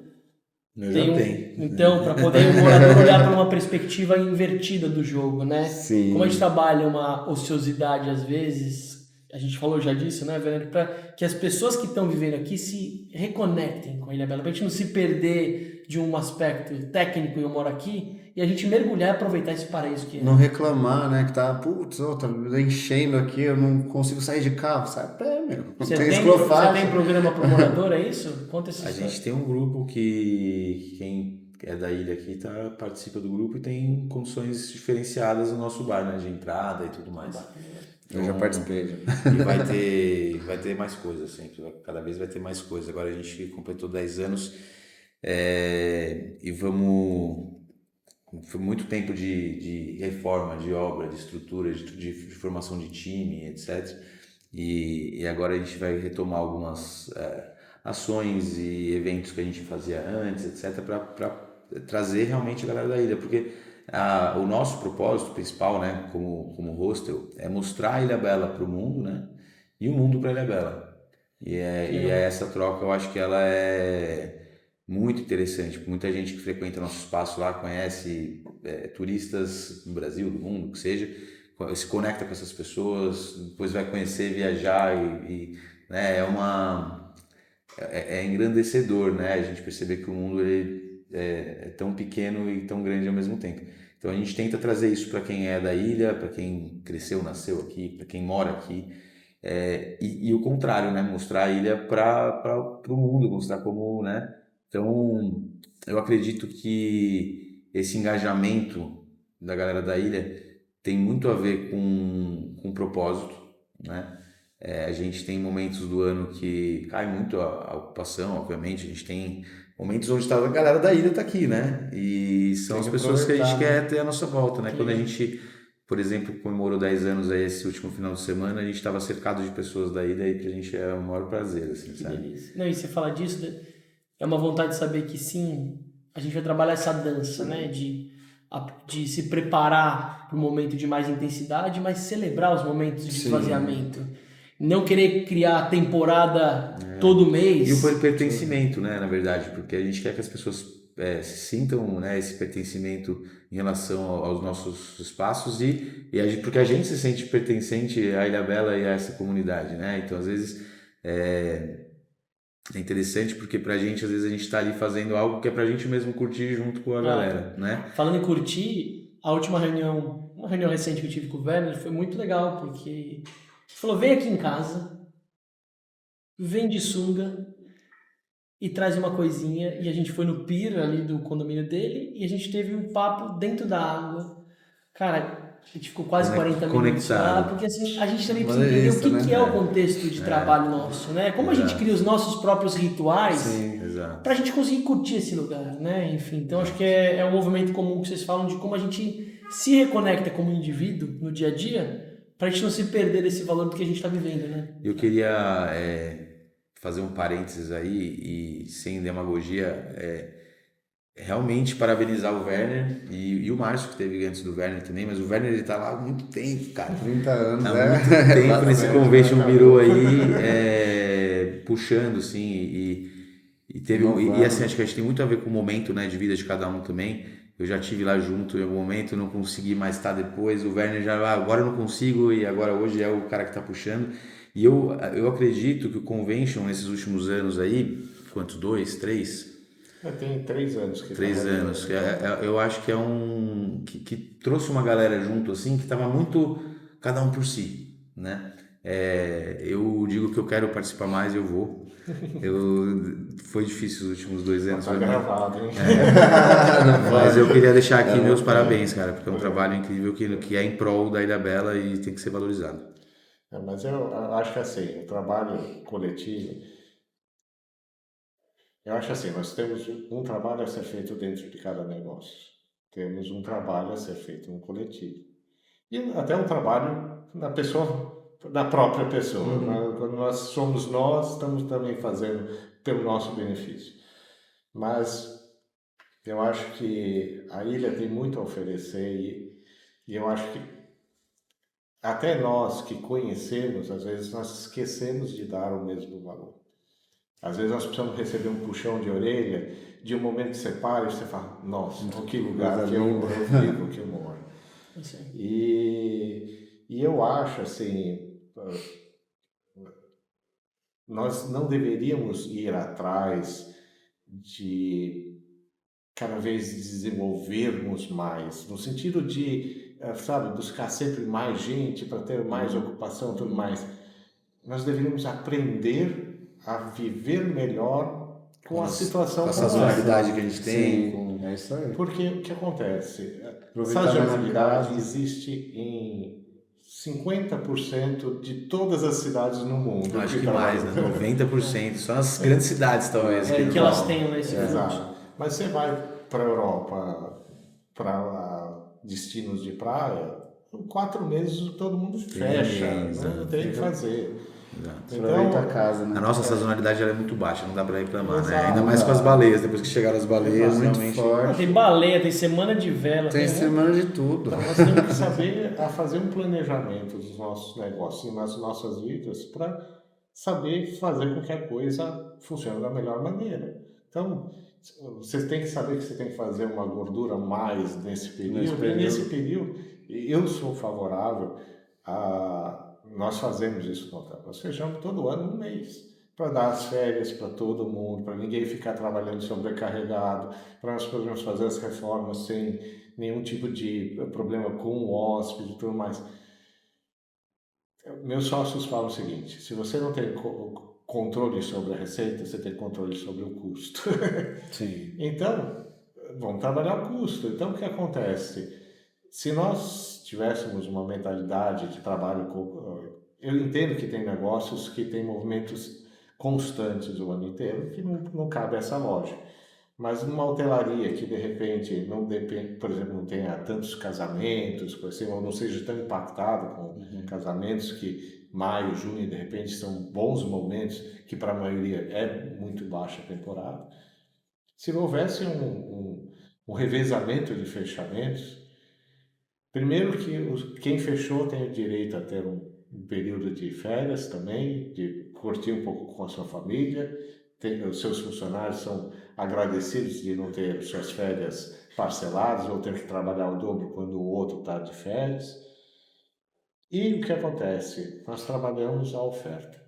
Speaker 4: Eu
Speaker 1: Tem
Speaker 4: já
Speaker 1: um,
Speaker 4: tenho.
Speaker 1: então, para poder o morador olhar para uma perspectiva invertida do jogo, né?
Speaker 3: Sim.
Speaker 1: Como a gente trabalha uma ociosidade às vezes, a gente falou já disso, né, Werner? Para que as pessoas que estão vivendo aqui se reconectem com a Ilha Bela, para a gente não se perder de um aspecto técnico eu moro aqui e a gente mergulhar e aproveitar esse paraíso que é.
Speaker 3: Não reclamar, né? Que tá, putz, tá enchendo aqui, eu não consigo sair de carro. Sai a pé, meu.
Speaker 1: Você
Speaker 3: Tem
Speaker 1: tem
Speaker 3: ciclofaixa.
Speaker 1: programa para o morador, é isso? Conta essa
Speaker 4: A
Speaker 1: história.
Speaker 4: gente tem um grupo que quem é da ilha aqui participa do grupo e tem condições diferenciadas no nosso bar, né? De entrada e tudo mais.
Speaker 3: Eu já participei. Já.
Speaker 4: E vai ter mais coisas sempre, cada vez vai ter mais coisas. Agora a gente completou 10 anos e foi muito tempo de reforma, de obra, de estrutura, de formação de time, etc. E agora a gente vai retomar algumas ações e eventos que a gente fazia antes, etc., para trazer realmente a galera da ilha, porque o nosso propósito principal, né, como hostel, é mostrar a Ilha Bela para o mundo, né, e o mundo para a Ilha Bela. E é essa troca, eu acho que ela é muito interessante. Muita gente que frequenta nosso espaço lá conhece turistas do Brasil, do mundo, que seja, se conecta com essas pessoas, depois vai conhecer, viajar né, é engrandecedor, né, a gente perceber que o mundo ele é tão pequeno e tão grande ao mesmo tempo. Então a gente tenta trazer isso para quem é da ilha, para quem cresceu, nasceu aqui, para quem mora aqui, e o contrário, né, mostrar a ilha para o mundo, mostrar como, né. Então eu acredito que esse engajamento da galera da ilha tem muito a ver com propósito, né? A gente tem momentos do ano que cai muito a ocupação, obviamente. A gente tem momentos onde a galera da ilha está aqui, né? E são
Speaker 3: Tem
Speaker 4: as
Speaker 3: que
Speaker 4: pessoas que a gente
Speaker 3: aproveitar, né?
Speaker 4: quer ter à nossa volta, né? Quando a gente, por exemplo, comemorou 10 anos aí esse último final de semana, a gente estava cercado de pessoas da ilha e pra gente é o maior prazer, assim,
Speaker 1: Que
Speaker 4: sabe?
Speaker 1: delícia. Não, e você fala disso, né? É uma vontade de saber que sim, a gente vai trabalhar essa dança, né? De se preparar para o momento de mais intensidade, mas celebrar os momentos de esvaziamento. Não querer criar temporada todo mês.
Speaker 4: E o pertencimento, né, na verdade, porque a gente quer que as pessoas se sintam, né, esse pertencimento em relação aos nossos espaços porque a gente se sente pertencente à Ilha Bela e a essa comunidade, né? Então, às vezes, é interessante porque pra gente, às vezes, a gente tá ali fazendo algo que é pra gente mesmo curtir junto com a galera, né?
Speaker 1: Falando em curtir, a última reunião, uma reunião recente que eu tive com o Werner, foi muito legal, porque ele falou, vem aqui em casa, vem de sunga e traz uma coisinha. E a gente foi no pier ali do condomínio dele e a gente teve um papo dentro da água. Cara, a gente ficou quase 40 minutos lá, porque assim, a gente também precisa entender o que é o contexto de trabalho nosso, né? Como a gente cria os nossos próprios rituais pra gente conseguir curtir esse lugar, né? Enfim, então acho que é um movimento comum que vocês falam de como a gente se reconecta como indivíduo no dia a dia pra gente não se perder desse valor do que a gente tá vivendo, né?
Speaker 4: Eu queria fazer um parênteses aí e sem demagogia, realmente parabenizar o Werner e o Márcio que teve antes do Werner também, mas o Werner ele tá lá há muito tempo, cara.
Speaker 3: 30 anos,
Speaker 4: Há
Speaker 3: né?
Speaker 4: muito tempo nesse convention virou aí, puxando, assim, e teve e assim, acho que a gente tem muito a ver com o momento, né, de vida de cada um também. Eu já tive lá junto em algum momento, não consegui mais estar depois. O Werner já, agora eu não consigo e agora hoje é o cara que tá puxando. E eu acredito que o convention nesses últimos anos aí, quantos? 2, 3?
Speaker 2: Tem 3 anos que
Speaker 4: 3
Speaker 2: tá
Speaker 4: anos.
Speaker 2: rolando.
Speaker 4: Eu acho que é que trouxe uma galera junto, assim, que tava muito cada um por si, né? Eu digo que eu quero participar mais e eu vou. Foi difícil os últimos 2 anos
Speaker 2: Tá
Speaker 4: pra mim.
Speaker 2: gravado, hein?
Speaker 4: Mas eu queria deixar aqui meus parabéns, cara, porque é um trabalho incrível que é em prol da Ilha Bela e tem que ser valorizado.
Speaker 2: Mas eu acho que assim, o trabalho coletivo, eu acho assim, nós temos um trabalho a ser feito dentro de cada negócio. Temos um trabalho a ser feito no coletivo. E até um trabalho na pessoa, da própria pessoa. Quando nós somos nós, estamos também fazendo pelo nosso benefício. Mas eu acho que a ilha tem muito a oferecer e eu acho que até nós que conhecemos, às vezes nós esquecemos de dar o mesmo valor. Às vezes nós precisamos receber um puxão de orelha, de um momento que você para e você fala, nossa, que lugar que eu vivo, que eu moro.
Speaker 1: Assim.
Speaker 2: E eu acho assim, nós não deveríamos ir atrás de cada vez desenvolvermos mais, no sentido de, sabe, buscar sempre mais gente para ter mais ocupação e tudo mais. Nós deveríamos aprender a viver melhor com a situação
Speaker 4: com a
Speaker 2: como
Speaker 4: sazonalidade que a gente tem.
Speaker 3: Sim, é isso aí.
Speaker 2: Porque o que acontece?
Speaker 3: Aproveitar mais
Speaker 2: Sazonalidade
Speaker 3: casa.
Speaker 2: existe em 50% de todas as cidades no mundo.
Speaker 4: Eu acho que mais, né? 90%. Só nas grandes cidades, talvez.
Speaker 1: Que elas tenham esse fluxo.
Speaker 2: Exato. Mas você vai para a Europa, para destinos de praia, em 4 meses todo mundo fecha, né? Não tem o que fazer.
Speaker 3: Aproveita a casa, né?
Speaker 4: A nossa sazonalidade ela é muito baixa, não dá pra reclamar, né?
Speaker 2: Exato.
Speaker 4: Ainda mais com as baleias, depois que chegaram as baleias,
Speaker 3: Muito
Speaker 4: realmente...
Speaker 3: forte.
Speaker 1: Tem baleia, tem semana de vela.
Speaker 3: Tem semana de tudo.
Speaker 2: Então nós temos que saber a fazer um planejamento dos nossos negócios e nas nossas vidas para saber fazer com que a coisa funcione da melhor maneira. Então, você tem que saber que você tem que fazer uma gordura mais nesse período. E nesse período, eu sou favorável a... Nós fazemos isso no hotel. Nós fechamos todo ano um mês para dar as férias para todo mundo, para ninguém ficar trabalhando sobrecarregado, para nós podermos fazer as reformas sem nenhum tipo de problema com o hóspede e tudo mais. Meus sócios falam o seguinte: se você não tem controle sobre a receita, você tem controle sobre o custo.
Speaker 3: Sim.
Speaker 2: Então, vamos trabalhar o custo. Então, o que acontece? Se nós tivéssemos uma mentalidade de trabalho, eu entendo que tem negócios que têm movimentos constantes o ano inteiro, que não cabe essa lógica. Mas numa hotelaria que de repente não depende, por exemplo, não tenha tantos casamentos, por exemplo, ou não seja tão impactado com casamentos que maio, junho, de repente são bons momentos, que para a maioria é muito baixa a temporada. Se não houvesse um revezamento de fechamentos, primeiro que quem fechou tem o direito a ter um período de férias também, de curtir um pouco com a sua família. Os seus funcionários são agradecidos de não ter suas férias parceladas ou ter que trabalhar o dobro quando o outro está de férias. E o que acontece? Nós trabalhamos a oferta.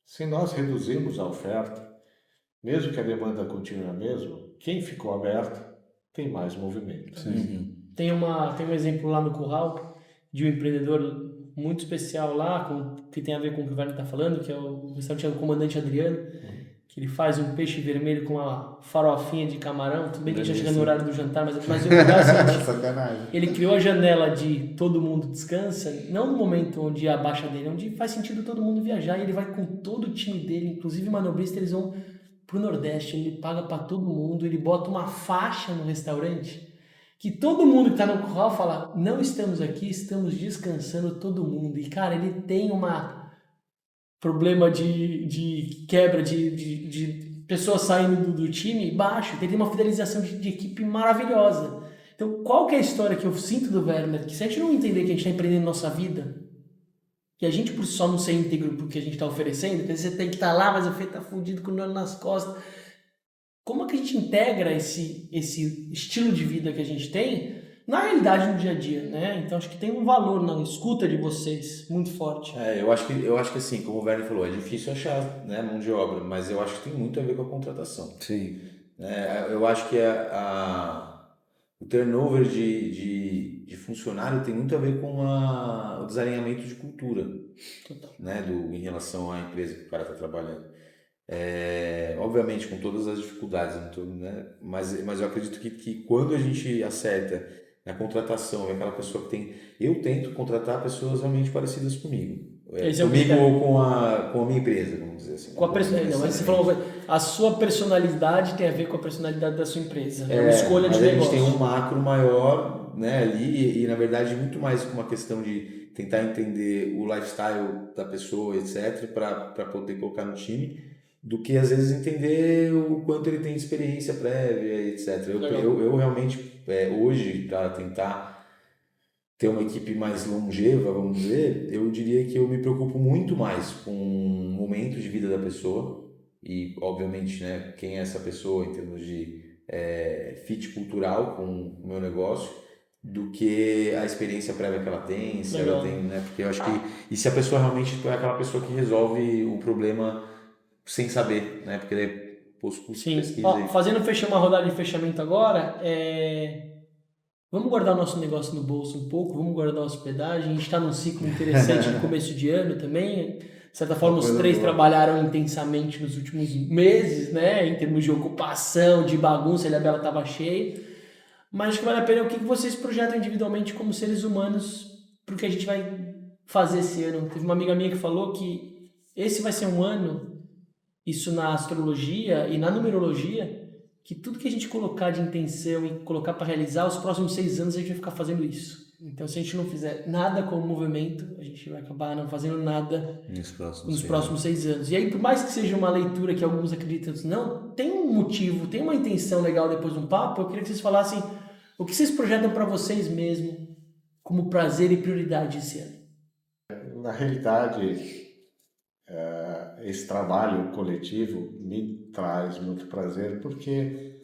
Speaker 2: Se nós reduzirmos a oferta, mesmo que a demanda continue a mesma, quem ficou aberto tem mais movimento.
Speaker 1: Tem um exemplo lá no Curral de um empreendedor muito especial lá, que tem a ver com o que o Werner está falando, que é o restaurante do Comandante Adriano, que ele faz um peixe vermelho com uma farofinha de camarão. Tudo bem que a gente já chega no horário do jantar, mas o lugar
Speaker 3: Sacanagem.
Speaker 1: ele criou a janela de todo mundo descansa, não no momento onde a baixa dele, onde faz sentido todo mundo viajar, e ele vai com todo o time dele, inclusive manobrista, eles vão pro Nordeste, ele paga para todo mundo, ele bota uma faixa no restaurante, que todo mundo que tá no curral fala, não estamos aqui, estamos descansando todo mundo. E cara, ele tem problema de quebra de pessoas saindo do time baixo, ele tem uma fidelização de equipe maravilhosa. Então, qual que é a história que eu sinto do Werner? Que se a gente não entender que a gente está empreendendo nossa vida, que a gente por si só não ser íntegro porque a gente está oferecendo, porque você tem que estar lá, mas o Fê tá fudido com o nome nas costas. Como é que a gente integra esse estilo de vida que a gente tem na realidade no dia a dia, né? Então acho que tem um valor na escuta de vocês muito forte.
Speaker 4: Eu acho que assim, como o Werner falou, é difícil achar, né, mão de obra, mas eu acho que tem muito a ver com a contratação.
Speaker 3: Sim.
Speaker 4: Eu acho que o turnover de funcionário tem muito a ver com o desalinhamento de cultura, né, em relação à empresa que o cara está trabalhando. Obviamente com todas as dificuldades, né, mas eu acredito que quando a gente acerta na contratação, é aquela pessoa que tem... Eu tento contratar pessoas realmente parecidas comigo. Comigo ou com a minha empresa, vamos dizer assim.
Speaker 1: Com a personalidade, mas você falou, a sua personalidade tem a ver com a personalidade da sua empresa. É uma escolha de negócio.
Speaker 4: A gente tem um macro maior, né, ali, e na verdade muito mais com uma questão de tentar entender o lifestyle da pessoa, etc., para poder colocar no time, do que às vezes entender o quanto ele tem experiência prévia, etc. Eu realmente, hoje, para tentar ter uma equipe mais longeva, vamos dizer, eu diria que eu me preocupo muito mais com o momento de vida da pessoa, e obviamente, né, quem é essa pessoa em termos de fit cultural com o meu negócio, do que a experiência prévia que ela tem, se ela
Speaker 1: Legal.
Speaker 4: tem, né? Porque eu acho que, e se a pessoa realmente é aquela pessoa que resolve o problema sem saber, né? Porque daí custo
Speaker 1: Sim.
Speaker 4: pesquisa
Speaker 1: Ó,
Speaker 4: aí.
Speaker 1: fazendo uma rodada de fechamento agora, vamos guardar o nosso negócio no bolso um pouco, vamos guardar a hospedagem. A gente está num ciclo interessante de começo de ano também. De certa forma,
Speaker 2: Uma
Speaker 1: os
Speaker 2: coisa
Speaker 1: três
Speaker 2: boa.
Speaker 1: trabalharam intensamente nos últimos meses, né? Em termos de ocupação, de bagunça, a Ilhabela estava cheia. Mas acho que vale a pena o que vocês projetam individualmente como seres humanos para o que a gente vai fazer esse ano. Teve uma amiga minha que falou que esse vai ser um ano, isso na astrologia e na numerologia, que tudo que a gente colocar de intenção e colocar para realizar, os próximos 6 anos a gente vai ficar fazendo isso. Então, se a gente não fizer nada com o movimento, a gente vai acabar não fazendo nada nos próximos 6 anos. E aí, por mais que seja uma leitura que alguns acreditam, não, tem um motivo, tem uma intenção legal depois de um papo, eu queria que vocês falassem o que vocês projetam para vocês mesmos como prazer e prioridade esse ano.
Speaker 2: Na realidade, esse trabalho coletivo me traz muito prazer, porque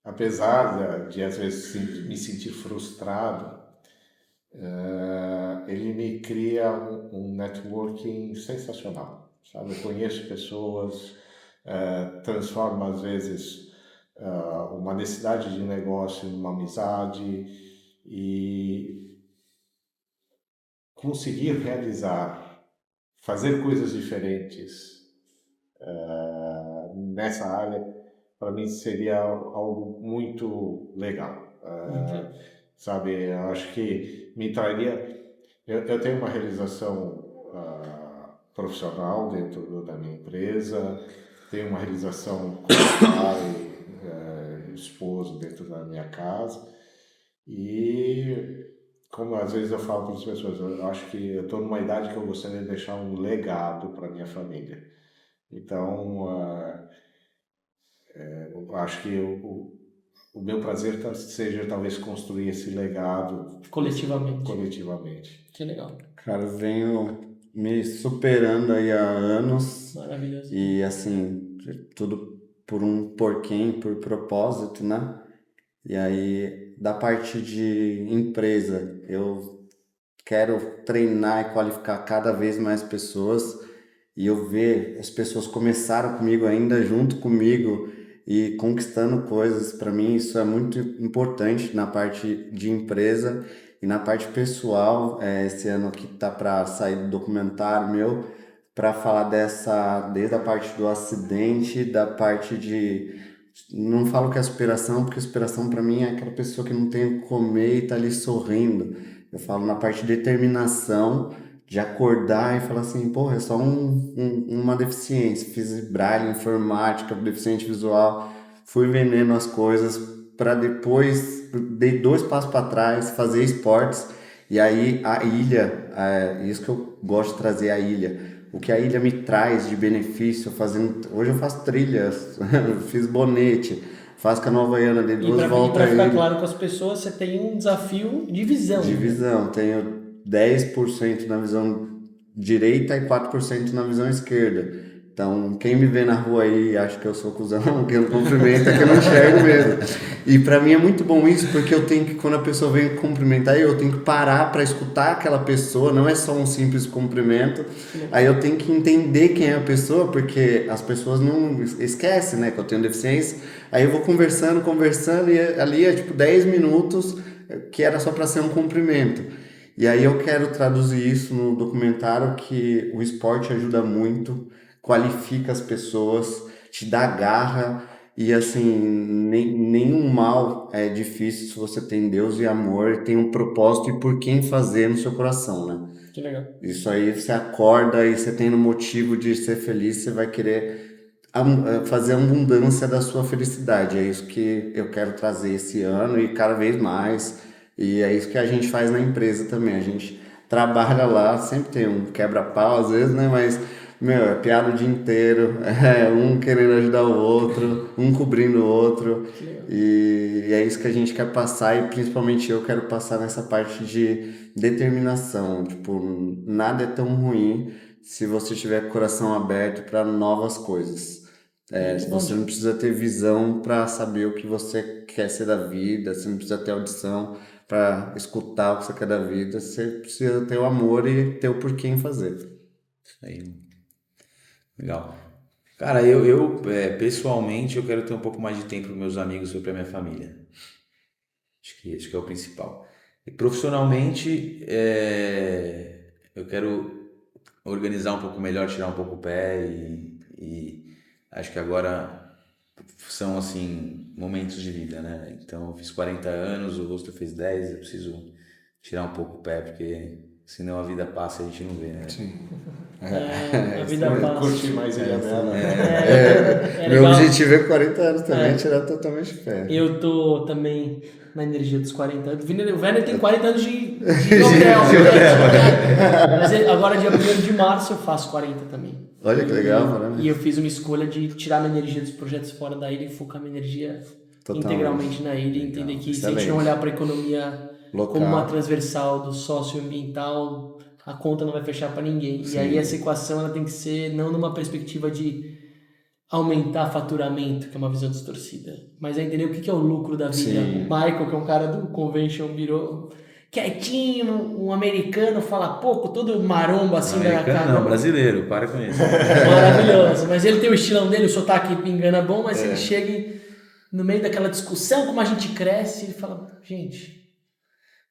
Speaker 2: apesar de às vezes me sentir frustrado, ele me cria um networking sensacional, sabe? Eu conheço pessoas, transformo às vezes uma necessidade de negócio em uma amizade, e conseguir realizar, fazer coisas diferentes nessa área, para mim seria algo muito legal. Sabe, eu acho que me traria. Eu tenho uma realização profissional dentro da minha empresa, tenho uma realização como pai, esposo dentro da minha casa, e como às vezes eu falo para as pessoas, eu acho que eu estou numa idade que eu gostaria de deixar um legado para minha família. Então, eu acho que o meu prazer seja talvez construir esse legado coletivamente.
Speaker 1: Que legal.
Speaker 3: Cara, eu venho me superando aí há anos
Speaker 1: Maravilhoso.
Speaker 3: e assim, tudo por um porquê, por propósito, né? E aí, da parte de empresa, eu quero treinar e qualificar cada vez mais pessoas, e eu ver as pessoas começaram comigo ainda junto comigo e conquistando coisas. Para mim isso é muito importante na parte de empresa e na parte pessoal. Esse ano aqui tá para sair do documentário meu para falar desde a parte do acidente, da parte de, não falo que é aspiração, porque aspiração para mim é aquela pessoa que não tem o que comer e tá ali sorrindo. Eu falo na parte de determinação, de acordar e falar assim, porra, é só uma deficiência. Fiz braille, informática, deficiente visual, fui vendendo as coisas para depois, dei 2 passos para trás, fazer esportes. E aí a ilha, isso que eu gosto de trazer a ilha, o que a ilha me traz de benefício, hoje eu faço trilhas, fiz bonete, faço canoa havaiana, dei 2 voltas
Speaker 1: para ficar
Speaker 3: aí.
Speaker 1: claro com as pessoas, você tem um desafio de visão.
Speaker 3: De visão, tenho 10% na visão direita e 4% na visão esquerda. Então, quem me vê na rua aí acha que eu sou cuzão, que eu não cumprimento, é que eu não enxergo mesmo. E pra mim é muito bom isso, porque eu tenho que, quando a pessoa vem cumprimentar, eu tenho que parar pra escutar aquela pessoa, não é só um simples cumprimento. Aí eu tenho que entender quem é a pessoa, porque as pessoas não esquecem, né, que eu tenho deficiência. Aí eu vou conversando, e ali é tipo 10 minutos, que era só pra ser um cumprimento. E aí eu quero traduzir isso no documentário, que o esporte ajuda muito, qualifica as pessoas, te dá garra, e assim, nenhum mal é difícil se você tem Deus e amor, tem um propósito e por quem fazer no seu coração, né?
Speaker 1: Que legal.
Speaker 3: Isso aí você acorda e você tem um motivo de ser feliz, você vai querer fazer a abundância da sua felicidade. É isso que eu quero trazer esse ano e cada vez mais. E é isso que a gente faz na empresa também. A gente trabalha lá, sempre tem um quebra-pau às vezes, né? Mas, meu, é piada o dia inteiro, um querendo ajudar o outro, um cobrindo o outro. E é isso que a gente quer passar, e principalmente eu quero passar nessa parte de determinação. Tipo, nada é tão ruim se você tiver o coração aberto para novas coisas. Você não precisa ter visão para saber o que você quer ser da vida, você não precisa ter audição para escutar o que você quer da vida, você precisa ter o amor e ter o porquê em fazer.
Speaker 4: Aí, legal. Cara, pessoalmente eu quero ter um pouco mais de tempo para meus amigos e para minha família. Acho que é o principal. E profissionalmente, eu quero organizar um pouco melhor, tirar um pouco o pé e acho que agora são assim momentos de vida, né? Então eu fiz 40 anos, o Rosto fez 10, eu preciso tirar um pouco o pé porque senão a vida passa e a gente não vê, né?
Speaker 3: Sim.
Speaker 1: A vida passa.
Speaker 2: Curtir mais Ilhabela.
Speaker 3: Meu
Speaker 1: legal.
Speaker 3: objetivo é 40 anos também, tirar totalmente o pé.
Speaker 1: Eu tô também na energia dos 40 anos. O Werner tem 40 anos de hotel. Mas agora, dia 1º de março, eu faço 40 também.
Speaker 3: Olha que legal, maravilha.
Speaker 1: E eu fiz uma escolha de tirar minha energia dos projetos fora da ilha e focar minha energia
Speaker 3: Totalmente.
Speaker 1: integralmente na ilha. E entender que se a gente
Speaker 3: Excelente.
Speaker 1: não olhar para a economia
Speaker 3: Local.
Speaker 1: como uma transversal do socioambiental, a conta não vai fechar para ninguém.
Speaker 3: Sim.
Speaker 1: E aí essa equação ela tem que ser não numa perspectiva de aumentar faturamento, que é uma visão distorcida, mas é entender o que é o lucro da vida.
Speaker 3: Sim.
Speaker 1: Michael, que é um cara do Convention, virou quietinho, um americano, fala pouco, todo maromba assim da
Speaker 4: Americano
Speaker 1: cara.
Speaker 4: não, brasileiro, para com isso.
Speaker 1: Maravilhoso, mas ele tem o estilão dele, o sotaque engana bom, mas
Speaker 3: É.
Speaker 1: ele chega no meio daquela discussão, como a gente cresce, ele fala, gente,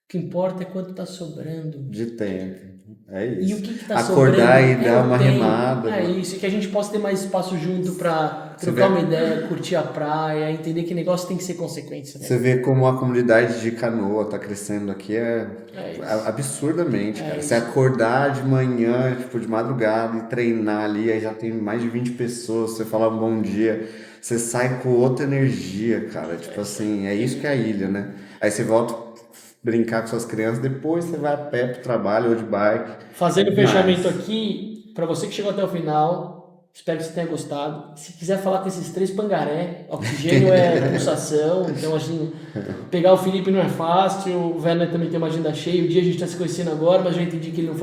Speaker 1: o que importa é quanto tá sobrando.
Speaker 3: De tempo. É
Speaker 1: E
Speaker 3: isso.
Speaker 1: o que tá
Speaker 3: Acordar
Speaker 1: sobrando
Speaker 3: e dar uma
Speaker 1: o tempo.
Speaker 3: remada.
Speaker 1: É isso, e que a gente possa ter mais espaço junto pra
Speaker 3: Você
Speaker 1: trocar
Speaker 3: vê-
Speaker 1: uma ideia, curtir a praia, entender que negócio tem que ser consequência, né?
Speaker 3: Você vê como a comunidade de canoa tá crescendo aqui
Speaker 1: É isso.
Speaker 3: absurdamente,
Speaker 1: É
Speaker 3: cara.
Speaker 1: isso.
Speaker 3: Você acordar de manhã, tipo, de madrugada e treinar ali, aí já tem mais de 20 pessoas, você fala um bom dia, você sai com outra energia, cara. Tipo assim, é isso que é a ilha, né? Aí você volta a brincar com suas crianças, depois você vai a pé pro trabalho ou de bike.
Speaker 1: Fazendo o
Speaker 3: Demais.
Speaker 1: fechamento aqui, pra você que chegou até o final, espero que você tenha gostado. Se quiser falar com esses 3 pangaré, oxigênio é pulsação, então assim, pegar o Felipe não é fácil, o Werner também tem uma agenda cheia, o dia a gente tá se conhecendo agora, mas já entendi que ele não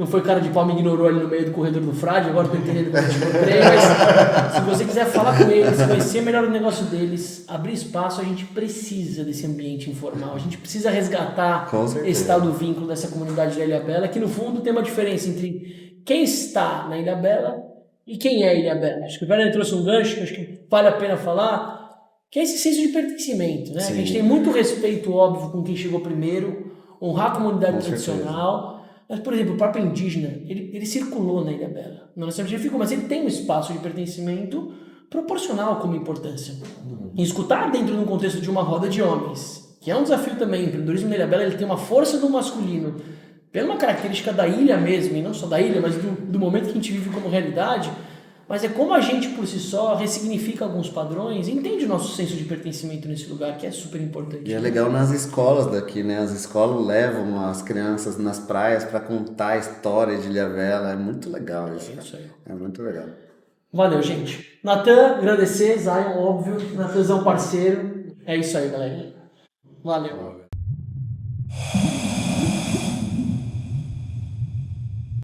Speaker 1: foi cara de pau, me ignorou ali no meio do corredor do Frade, agora tô entendendo como eu te encontrei, mas se você quiser falar com eles, conhecer melhor o negócio deles, abrir espaço, a gente precisa desse ambiente informal, a gente precisa resgatar
Speaker 3: Com certeza.
Speaker 1: esse tal do vínculo dessa comunidade da Ilhabela, que no fundo tem uma diferença entre quem está na Ilhabela e quem é Ilhabela. Acho que o Werner trouxe um gancho que acho que vale a pena falar, que é esse senso de pertencimento, né?
Speaker 3: Sim.
Speaker 1: A gente tem muito respeito, óbvio, com quem chegou primeiro, honrar a comunidade
Speaker 3: Com certeza.
Speaker 1: tradicional. Mas, por exemplo, o próprio indígena, ele circulou na Ilhabela. Não necessariamente ele ficou, mas ele tem um espaço de pertencimento proporcional como importância. E escutar dentro de um contexto de uma roda de homens, que é um desafio também. O empreendedorismo na Ilhabela ele tem uma força do masculino, pela uma característica da ilha mesmo, e não só da ilha, mas do momento que a gente vive como realidade. Mas é como a gente, por si só, ressignifica alguns padrões e entende o nosso senso de pertencimento nesse lugar, que é super importante.
Speaker 3: E é legal nas escolas daqui, né? As escolas levam as crianças nas praias para contar a história de Ilhavela. É muito legal isso,
Speaker 1: É
Speaker 3: cara.
Speaker 1: isso aí.
Speaker 3: É muito legal.
Speaker 1: Valeu, gente. Natan, agradecer. Zion, óbvio. Natanzão parceiro. É isso aí, galera. Valeu.